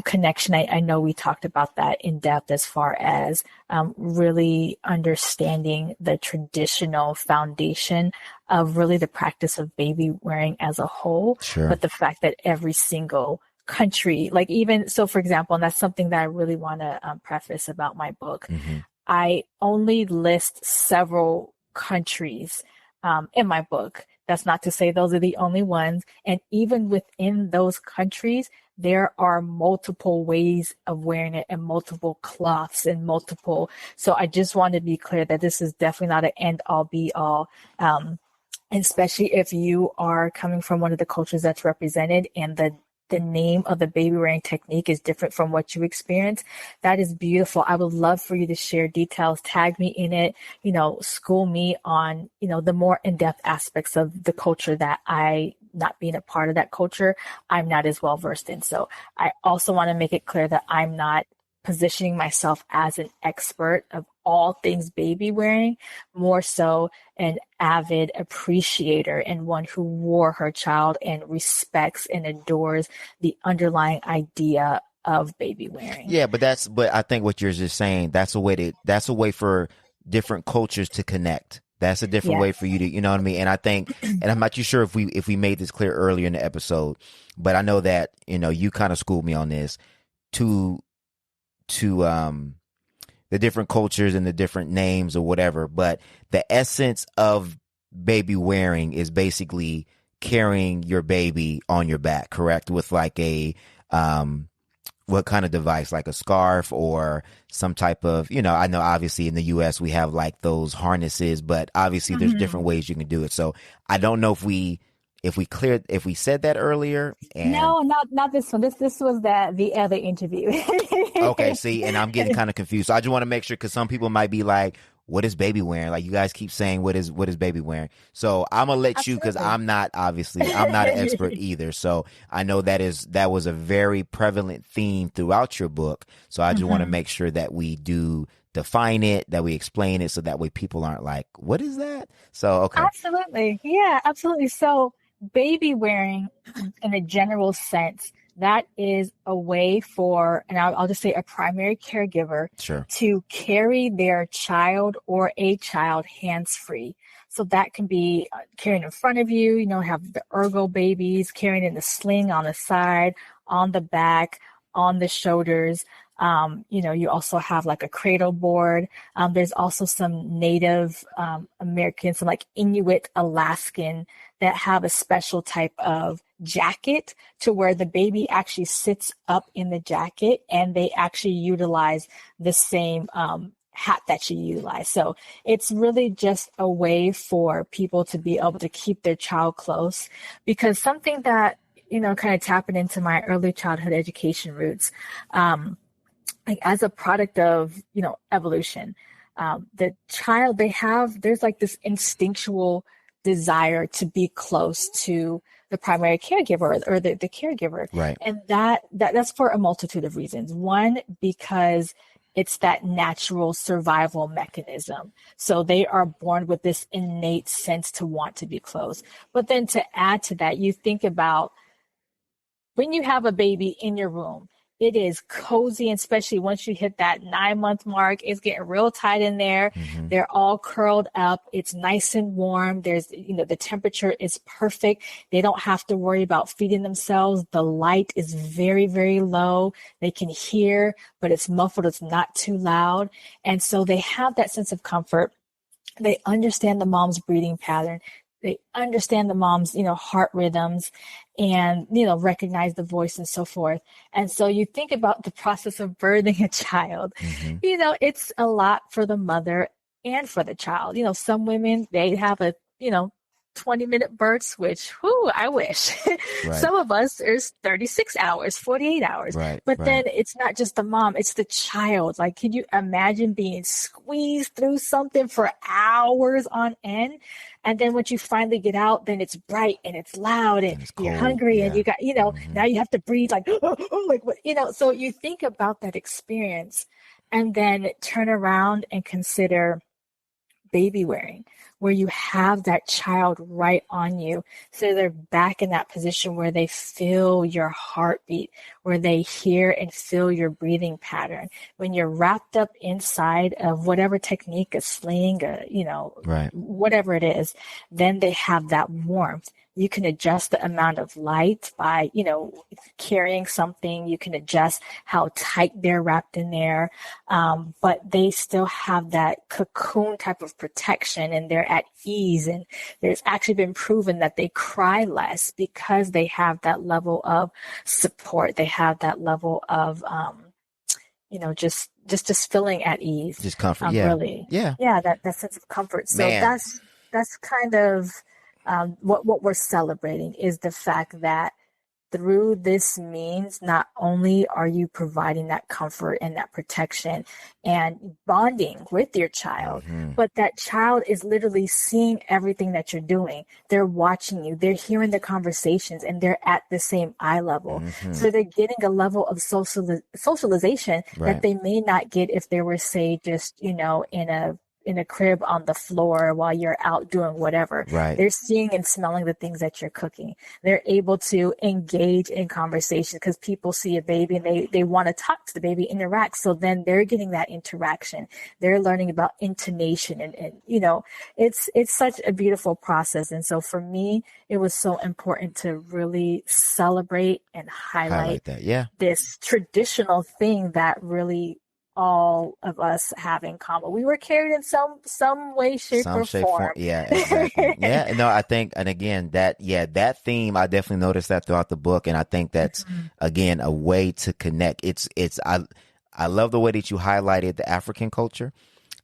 Connection, I know we talked about that in depth as far as really understanding the traditional foundation of really the practice of baby wearing as a whole, but the fact that every single country, like even so, for example, and that's something that I really want to preface about my book. I only list several countries in my book. That's not to say those are the only ones. And even within those countries, there are multiple ways of wearing it and multiple cloths and multiple. So I just want to be clear that this is definitely not an end all be all. Especially if you are coming from one of the cultures that's represented and the name of the baby wearing technique is different from what you experience. That is beautiful. I would love for you to share details, tag me in it, school me on, the more in-depth aspects of the culture that not being a part of that culture, I'm not as well versed in. So I also want to make it clear that I'm not positioning myself as an expert of all things baby wearing, more so an avid appreciator and one who wore her child and respects and adores the underlying idea of baby wearing. Yeah, but I think what you're just saying, that's a way for different cultures to connect. That's a different way for you to, you know what I mean? And I think, and I'm not too sure if we made this clear earlier in the episode, but I know that, you kind of schooled me on this to the different cultures and the different names or whatever, but the essence of baby wearing is basically carrying your baby on your back, correct? With like a what kind of device, like a scarf or some type of, I know obviously in the US we have like those harnesses, but obviously there's different ways you can do it. So I don't know if we said that earlier. And no, not this one. This was the other interview. Okay, see, and I'm getting kind of confused. So I just want to make sure, because some people might be like, what is baby wearing? Like, you guys keep saying, what is baby wearing? So I'm gonna let you, because I'm not an expert either. So I know that was a very prevalent theme throughout your book. So I just want to make sure that we do define it, that we explain it, so that way people aren't like, what is that? So, okay. Absolutely. Yeah, absolutely. So baby wearing in a general sense, that is a way for, and I'll just say a primary caregiver to carry their child or a child hands-free. So that can be carrying in front of you, have the ergo babies, carrying in the sling on the side, on the back, on the shoulders. You also have like a cradle board. There's also some Native American, some like Inuit Alaskan that have a special type of jacket to where the baby actually sits up in the jacket, and they actually utilize the same hat that you utilize. So it's really just a way for people to be able to keep their child close, because something that, kind of tapping into my early childhood education roots, like as a product of, evolution, the child, there's like this instinctual desire to be close to the primary caregiver or the caregiver. Right. And that's for a multitude of reasons. One, because it's that natural survival mechanism. So they are born with this innate sense to want to be close. But then to add to that, you think about when you have a baby in your room, it is cozy, especially once you hit that 9-month mark. It's getting real tight in there. Mm-hmm. They're all curled up. It's nice and warm. There's, the temperature is perfect. They don't have to worry about feeding themselves. The light is very, very low. They can hear, but it's muffled. It's not too loud. And so they have that sense of comfort. They understand the mom's breathing pattern. They understand the mom's, heart rhythms and, recognize the voice and so forth. And so you think about the process of birthing a child, mm-hmm. It's a lot for the mother and for the child. Some women, they have a, 20-minute births, which, I wish. Right. Some of us, there's 36 hours, 48 hours. Right, but then it's not just the mom, it's the child. Like, can you imagine being squeezed through something for hours on end? And then once you finally get out, then it's bright and it's loud and you're hungry and you got, mm-hmm. now you have to breathe like, like what, so you think about that experience and then turn around and consider baby wearing, where you have that child right on you. So they're back in that position where they feel your heartbeat, where they hear and feel your breathing pattern. When you're wrapped up inside of whatever technique, a sling, Right. whatever it is, then they have that warmth. You can adjust the amount of light by, carrying something. You can adjust how tight they're wrapped in there. But they still have that cocoon type of protection and they're at ease. And there's actually been proven that they cry less because they have that level of support. They have that level of, just feeling at ease. Just comfort. Yeah. Really. Yeah. Yeah. That sense of comfort. So Man. that's kind of, what we're celebrating is the fact that through this means, not only are you providing that comfort and that protection and bonding with your child, but that child is literally seeing everything that you're doing. They're watching you, they're hearing the conversations, and they're at the same eye level. So they're getting a level of socialization Right. that they may not get if they were, say, just, in a crib on the floor while you're out doing whatever. Right. They're seeing and smelling the things that you're cooking. They're able to engage in conversation because people see a baby and they want to talk to the baby, interact. So then they're getting that interaction. They're learning about intonation and it's such a beautiful process. And so for me, it was so important to really celebrate and highlight that. Yeah. this traditional thing that really all of us have in common. We were carried in some way, shape, or form. Yeah, exactly. Yeah, no, I think, and again, that theme, I definitely noticed that throughout the book, and I think that's again a way to connect. I love the way that you highlighted the African culture,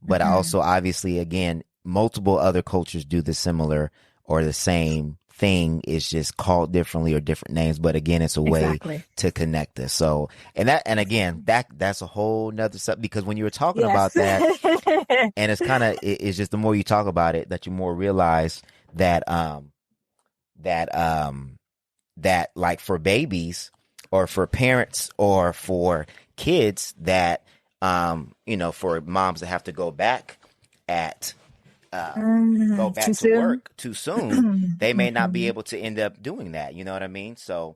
but I also obviously, again, multiple other cultures do the similar or the same thing. Is just called differently or different names, but again, it's a way to connect us. So, and again, that's a whole nother stuff, because when you were talking about that, and it's just the more you talk about it, that you more realize that that like for babies or for parents or for kids that for moms that have to go back to work too soon, they may not be able to end up doing that. You know what I mean? So,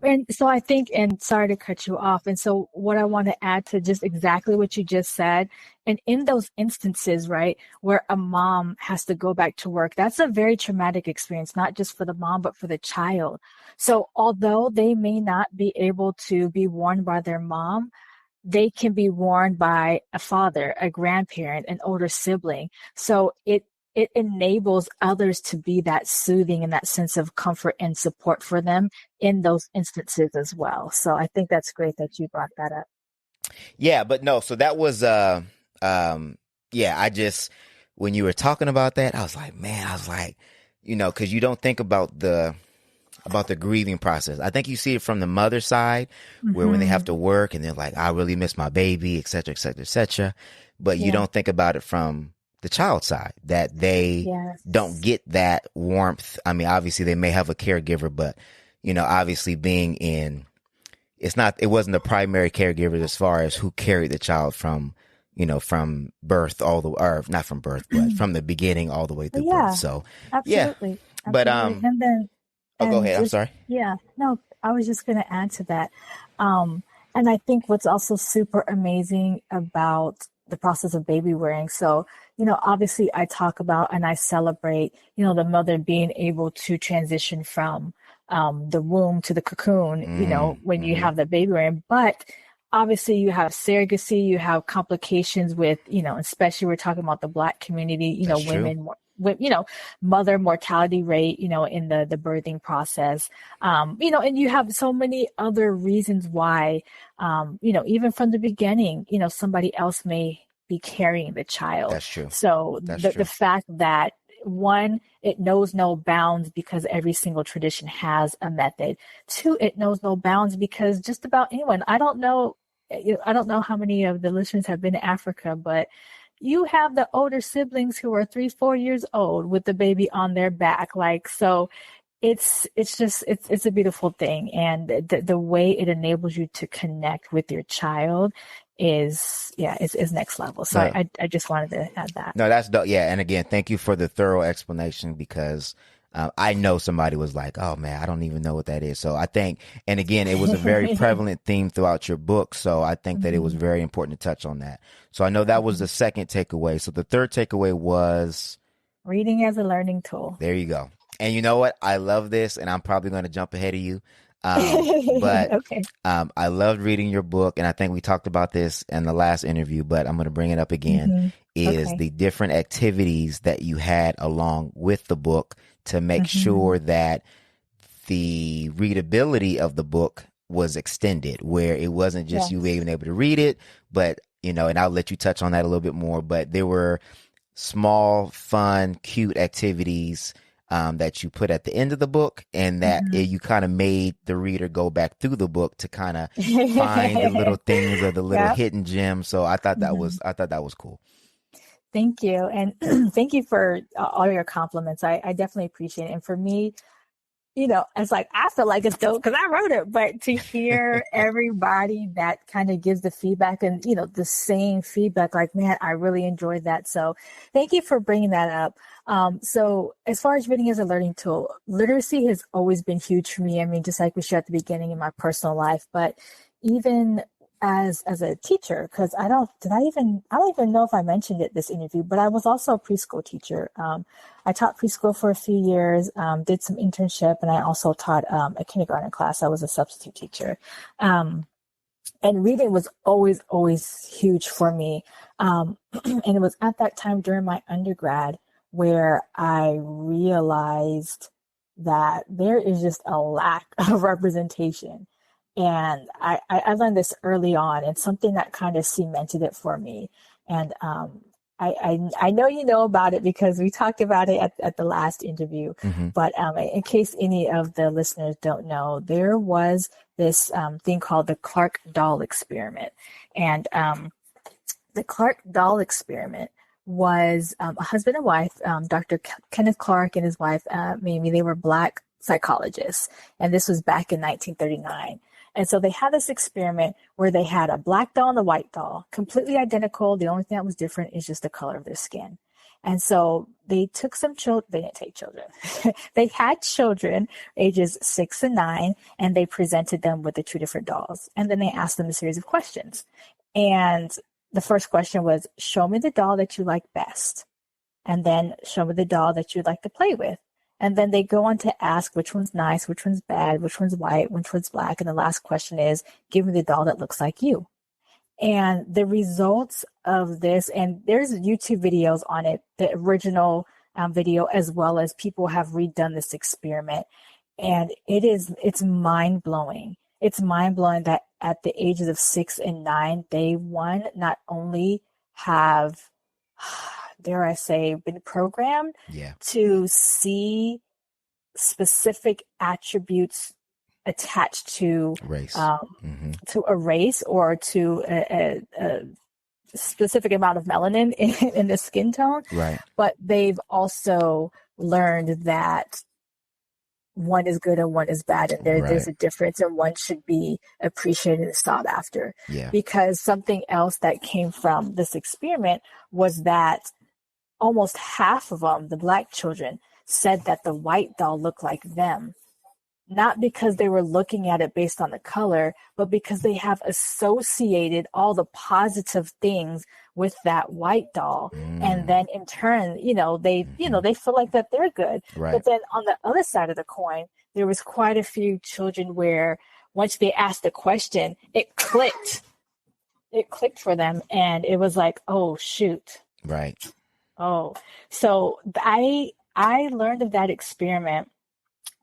and so I think, and sorry to cut you off. And so what I want to add to just exactly what you just said, and in those instances, right, where a mom has to go back to work, that's a very traumatic experience, not just for the mom, but for the child. So although they may not be able to be warned by their mom, they can be warned by a father, a grandparent, an older sibling. So it enables others to be that soothing and that sense of comfort and support for them in those instances as well. So I think that's great that you brought that up. Yeah, but no, so that was I just, when you were talking about that, I was like, because you don't think about the grieving process. I think you see it from the mother side, where when they have to work and they're like, I really miss my baby, et cetera, et cetera, et cetera. But you don't think about it from the child side, that they don't get that warmth. I mean, obviously they may have a caregiver, but obviously it wasn't the primary caregiver as far as who carried the child from birth or not from birth, but from the beginning all the way through birth. So absolutely. But and then go ahead. I'm sorry. Yeah, no, I was just going to add to that. And I think what's also super amazing about the process of baby wearing. So, obviously I talk about and I celebrate, the mother being able to transition from the womb to the cocoon, when you have the baby wearing. But obviously you have surrogacy, you have complications with, especially we're talking about the Black community, women, mother mortality rate, in the birthing process, and you have so many other reasons why, even from the beginning, somebody else may be carrying the child. That's true. So the fact that, one, it knows no bounds because every single tradition has a method. Two, it knows no bounds because just about anyone, I don't know how many of the listeners have been to Africa, but you have the older siblings who are 3-4 years old with the baby on their back. So it's a beautiful thing. And the way it enables you to connect with your child is next level. So No, I just wanted to add that. no, that's dope. Yeah, and again, thank you for the thorough explanation because I know somebody was like, "Oh man, I don't even know what that is." So I think, and again, it was a very prevalent theme throughout your book. So I think that it was Mhm. very important to touch on that. So I know that was Mhm. the second takeaway. So the third takeaway was, Reading as a learning tool. there you go. And you know what? I love this, and I'm probably going to jump ahead of you. But Okay. I loved reading your book, and I think we talked about this in the last interview, but I'm going to bring it up again. Hmm. Is Okay. the different activities that you had along with the book to make Hmm. sure that the readability of the book was extended, where it wasn't just you Yes. being able to read it, but and I'll let you touch on that a little bit more, but there were small, fun, cute activities that you put at the end of the book, and that Hmm. you kind of made the reader go back through the book to kind of find the little things or the little Yeah. hidden gems. So I thought that Hmm. was I thought that was cool. Thank you. And thank you for all your compliments. I definitely appreciate it. And for me, it's like I feel like it's dope because I wrote it, but to hear everybody that kind of gives the feedback and the same feedback, like, man, I really enjoyed that. So thank you for bringing that up. So as far as reading as a learning tool, literacy has always been huge for me. I mean, just like we shared at the beginning in my personal life, but even as a teacher, because I don't even know if I mentioned it this interview, but I was also a preschool teacher. I taught preschool for a few years, did some internship, and I also taught a kindergarten class. I was a substitute teacher. And reading was always huge for me. And it was at that time during my undergrad where I realized that there is just a lack of representation. And I learned this early on, and something that kind of cemented it for me. And I know you know about it because we talked about it at the last interview. Hmm. But in case any of the listeners don't know, there was this thing called the Clark doll experiment. And the Clark doll experiment was a husband and wife, Dr. Kenneth Clark and his wife, Mamie. They were Black psychologists. And this was back in 1939. And so they had this experiment where they had a black doll and a white doll, completely identical. The only thing that was different is just the color of their skin. And so they took some children, they didn't take children. They had children ages 6 and 9, and they presented them with the two different dolls. And then they asked them a series of questions. And the first question was, show me the doll that you like best. And then show me the doll that you'd like to play with. And then they go on to ask which one's nice, which one's bad, which one's white, which one's black. And the last question is, give me the doll that looks like you. And the results of this, and there's YouTube videos on it, the original video, as well as people have redone this experiment. And it's mind blowing. It's mind blowing that at the ages of 6 and 9, they not only have, dare I say, been programmed Yeah. to see specific attributes attached Race. um, Hmm. to a race or to a specific amount of melanin in the skin tone, Right. but they've also learned that one is good and one is bad, and there's Right. a difference, and one should be appreciated and sought after. Yeah. Because something else that came from this experiment was that almost half of them, the Black children, said that the white doll looked like them, not because they were looking at it based on the color, but because they have associated all the positive things with that white doll. And Mm. then in turn, Hmm. they feel like that they're good. Right. But then on the other side of the coin, there was quite a few children where once they asked the question, it clicked. It clicked for them. And it was like, oh, shoot. Right. Oh, so I learned of that experiment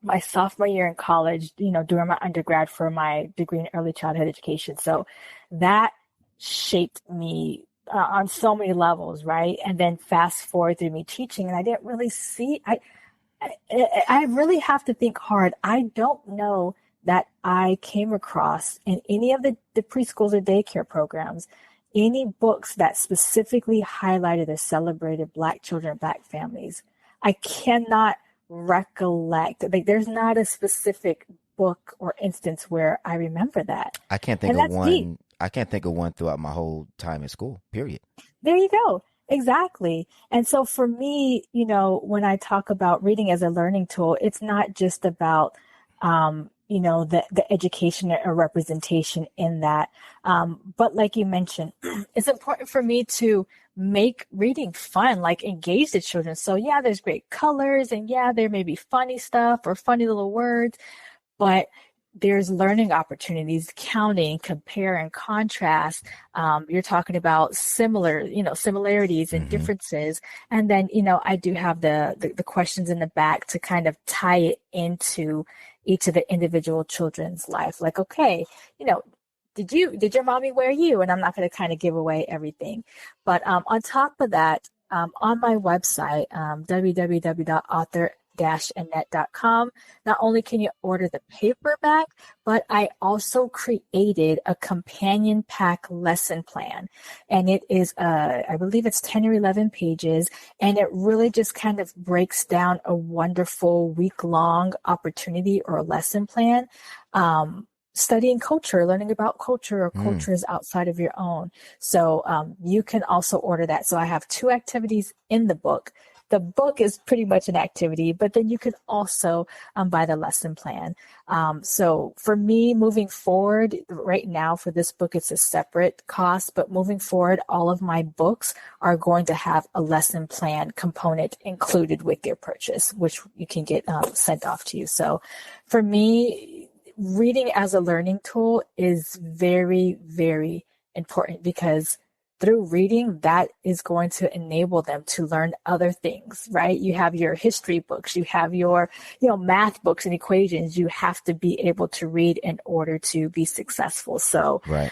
my sophomore year in college, during my undergrad for my degree in early childhood education. So that shaped me on so many levels, right? And then fast forward through me teaching, and I didn't really see. I really have to think hard. I don't know that I came across in any of the preschools or daycare programs any books that specifically highlighted or celebrated Black children, Black families. I cannot recollect. Like, there's not a specific book or instance where I remember that. I can't think And of that's deep. one I can't think of one throughout my whole time in school, period. There you go. Exactly. And so for me, when I talk about reading as a learning tool, it's not just about, the education or representation in that. But like you mentioned, it's important for me to make reading fun, like engage the children. So yeah, there's great colors and yeah, there may be funny stuff or funny little words, but there's learning opportunities, counting, compare and contrast. You're talking about similarities and Hmm. differences. And then, I do have the questions in the back to kind of tie it into each of the individual children's life. Like, okay, did your mommy wear you? And I'm not going to kind of give away everything. But on top of that, on my website, www.author-annette.com, not only can you order the paperback, but I also created a companion pack lesson plan. And it is, I believe it's 10 or 11 pages. And it really just kind of breaks down a wonderful week-long opportunity or lesson plan. Studying culture, learning about culture or Mm. cultures outside of your own. So you can also order that. So I have 2 activities in the book. The book is pretty much an activity, but then you can also buy the lesson plan. So for me, moving forward, right now for this book, it's a separate cost, but moving forward, all of my books are going to have a lesson plan component included with your purchase, which you can get sent off to you. So for me, reading as a learning tool is very, very important because through reading, that is going to enable them to learn other things, right? You have your history books, you have your, math books and equations. You have to be able to read in order to be successful. So, Right.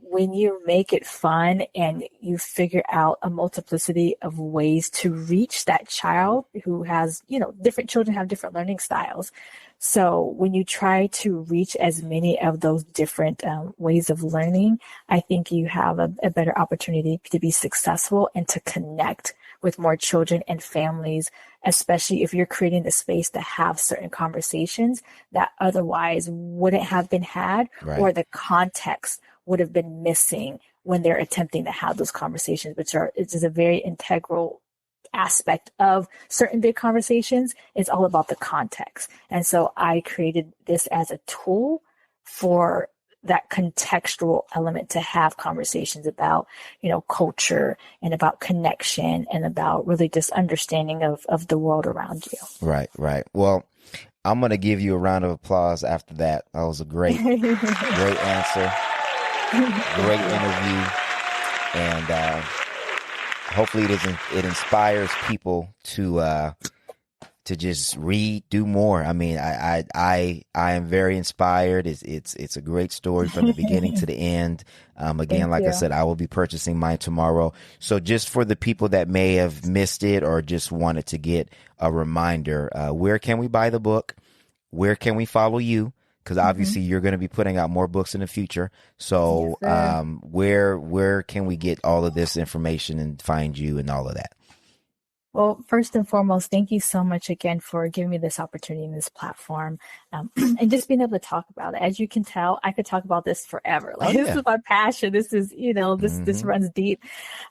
when you make it fun and you figure out a multiplicity of ways to reach that child who has, different children have different learning styles. So when you try to reach as many of those different ways of learning, I think you have a better opportunity to be successful and to connect with more children and families, especially if you're creating the space to have certain conversations that otherwise wouldn't have been had, Right. or the context would have been missing when they're attempting to have those conversations, it is a very integral aspect of certain big conversations. It's all about the context. And so I created this as a tool for that contextual element to have conversations about, culture and about connection and about really just understanding of the world around you. Right. Right. Well, I'm going to give you a round of applause after that. That was a great, great answer, great interview. And hopefully it inspires people to just read, do more. I mean, I am very inspired. It's a great story from the beginning to the end. Again, Thank like I you. said, I will be purchasing mine tomorrow. So just for the people that may have missed it or just wanted to get a reminder, where can we buy the book? Where can we follow you? Because obviously you're going to be putting out more books in the future. So Yes, sir. where can we get all of this information and find you and all of that? Well, first and foremost, thank you so much again for giving me this opportunity and this platform, and just being able to talk about it. As you can tell, I could talk about this forever. Oh Like this yeah. is my passion. This is, this Hmm. runs deep.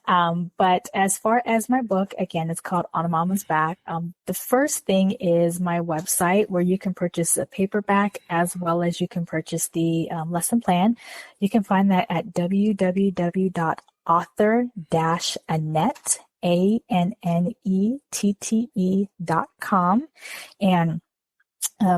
But as far as my book, again, it's called On a Mama's Back. The first thing is my website where you can purchase a paperback as well as you can purchase the lesson plan. You can find that at www.author-annette, ANNETTE.com. And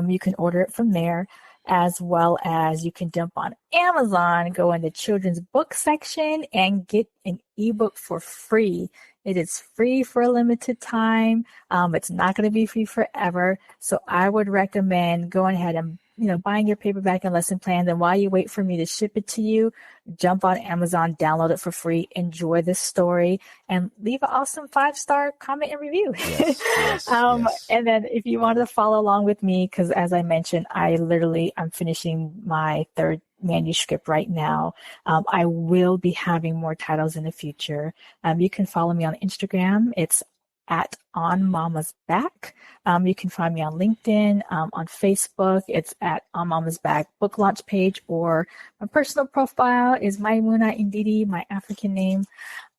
you can order it from there, as well as you can jump on Amazon, go in the children's book section and get an ebook for free. It is free for a limited time. It's not going to be free forever. So I would recommend going ahead and buying your paperback and lesson plan. Then while you wait for me to ship it to you, jump on Amazon, download it for free, enjoy this story, and leave an awesome 5-star comment and review. Yes. Yes. Yes. And then if you wanted to follow along with me, because as I mentioned, I'm finishing my 3rd manuscript right now. I will be having more titles in the future. You can follow me on Instagram. It's at On Mama's Back. You can find me on LinkedIn, on Facebook. It's at On Mama's Back book launch page, or my personal profile is Maimuna Indidi, my African name.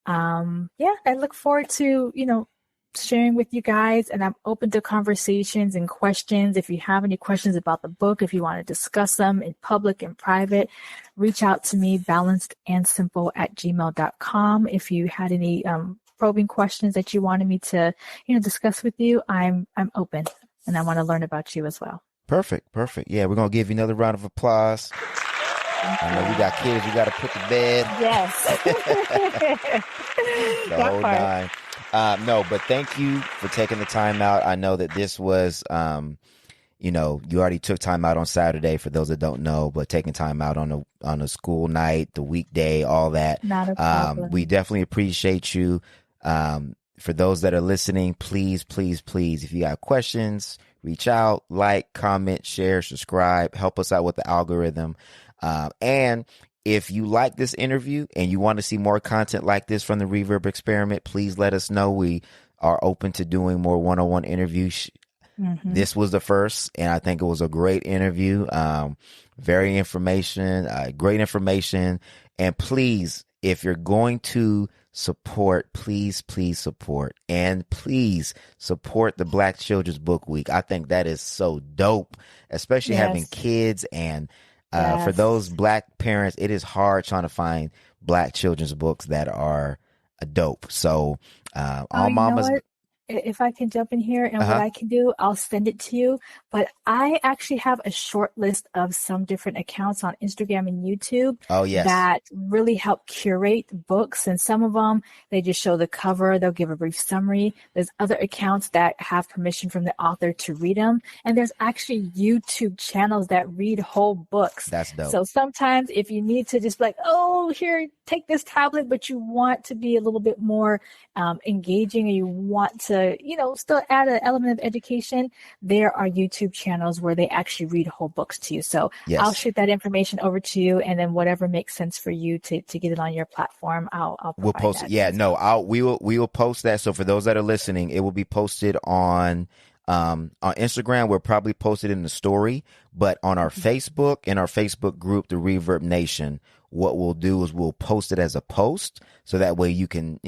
I look forward to, sharing with you guys, and I'm open to conversations and questions. If you have any questions about the book, if you want to discuss them in public and private, reach out to me, balancedandsimple@gmail.com. If you had any probing questions that you wanted me to, discuss with you, I'm open, and I want to learn about you as well. Perfect. Yeah, we're going to give you another round of applause. I know we got kids we got to put to bed. Yes. The whole nine. No, but thank you for taking the time out. I know that this was, you already took time out on Saturday, for those that don't know, but taking time out on a school night, the weekday, all that. Not a problem. We definitely appreciate you. For those that are listening, please, if you got questions, reach out, like, comment, share, subscribe, help us out with the algorithm. And if you like this interview and you want to see more content like this from the Reverb Experiment, please let us know. We are open to doing more one-on-one interviews. Mm-hmm. This was the first, and I think it was a great interview. Great information. And please, if you're going to support, please support. And please support the Black Children's Book Week. I think that is so dope, especially having kids. And for those Black parents, it is hard trying to find Black children's books that are dope. So all mamas. If I can jump in here, and what I can do, I'll send it to you. But I actually have a short list of some different accounts on Instagram and YouTube that really help curate books. And some of them, they just show the cover. They'll give a brief summary. There's other accounts that have permission from the author to read them. And there's actually YouTube channels that read whole books. That's dope. So sometimes if you need to just be like, oh, here, take this tablet, but you want to be a little bit more engaging, or you want to still add an element of education, there are YouTube channels where they actually read whole books to you. So I'll shoot that information over to you, and then whatever makes sense for you to get it on your platform, we'll post it. Yeah, no, we will post that. So for those that are listening, it will be posted on Instagram. We'll probably post it in the story, but on our Facebook, in our Facebook group, the Reverb Nation, what we'll do is we'll post it as a post, so that way you can,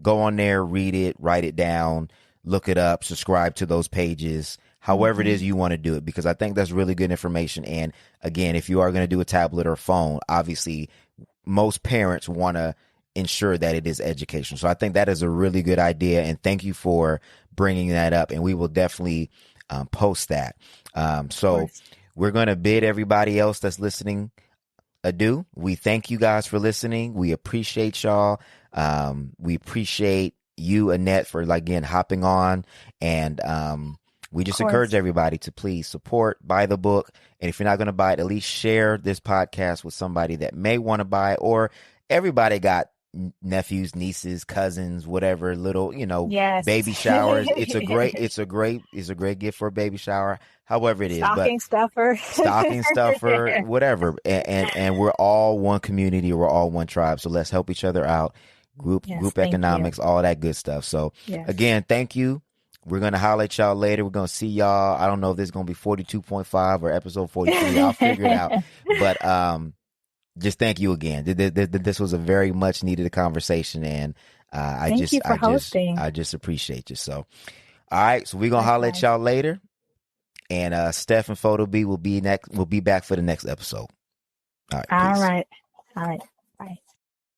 go on there, read it, write it down, look it up, subscribe to those pages, however it is you want to do it, because I think that's really good information. And again, if you are going to do a tablet or phone, obviously most parents want to ensure that it is educational. So I think that is a really good idea. And thank you for bringing that up. And we will definitely post that. So we're going to bid everybody else that's listening adieu. We thank you guys for listening. We appreciate y'all. We appreciate you, Annette, for again hopping on. And we just encourage everybody to please support, buy the book. And if you're not going to buy it, at least share this podcast with somebody that may want to buy it. Or everybody got nephews, nieces, cousins, whatever, little, baby showers. It's a great gift for a baby shower. However it is, stocking stuffer, whatever. And we're all one community. We're all one tribe. So let's help each other out. Group economics, all that good stuff. So again, thank you. We're going to holler at y'all later. We're going to see y'all. I don't know if this is going to be 42.5 or episode 43. I'll figure it out. But just thank you again. This was a very much needed conversation. And I just appreciate you. So, all right. So we're going to holler at y'all later. And Steph and Photo B will be back for the next episode. All right. All right.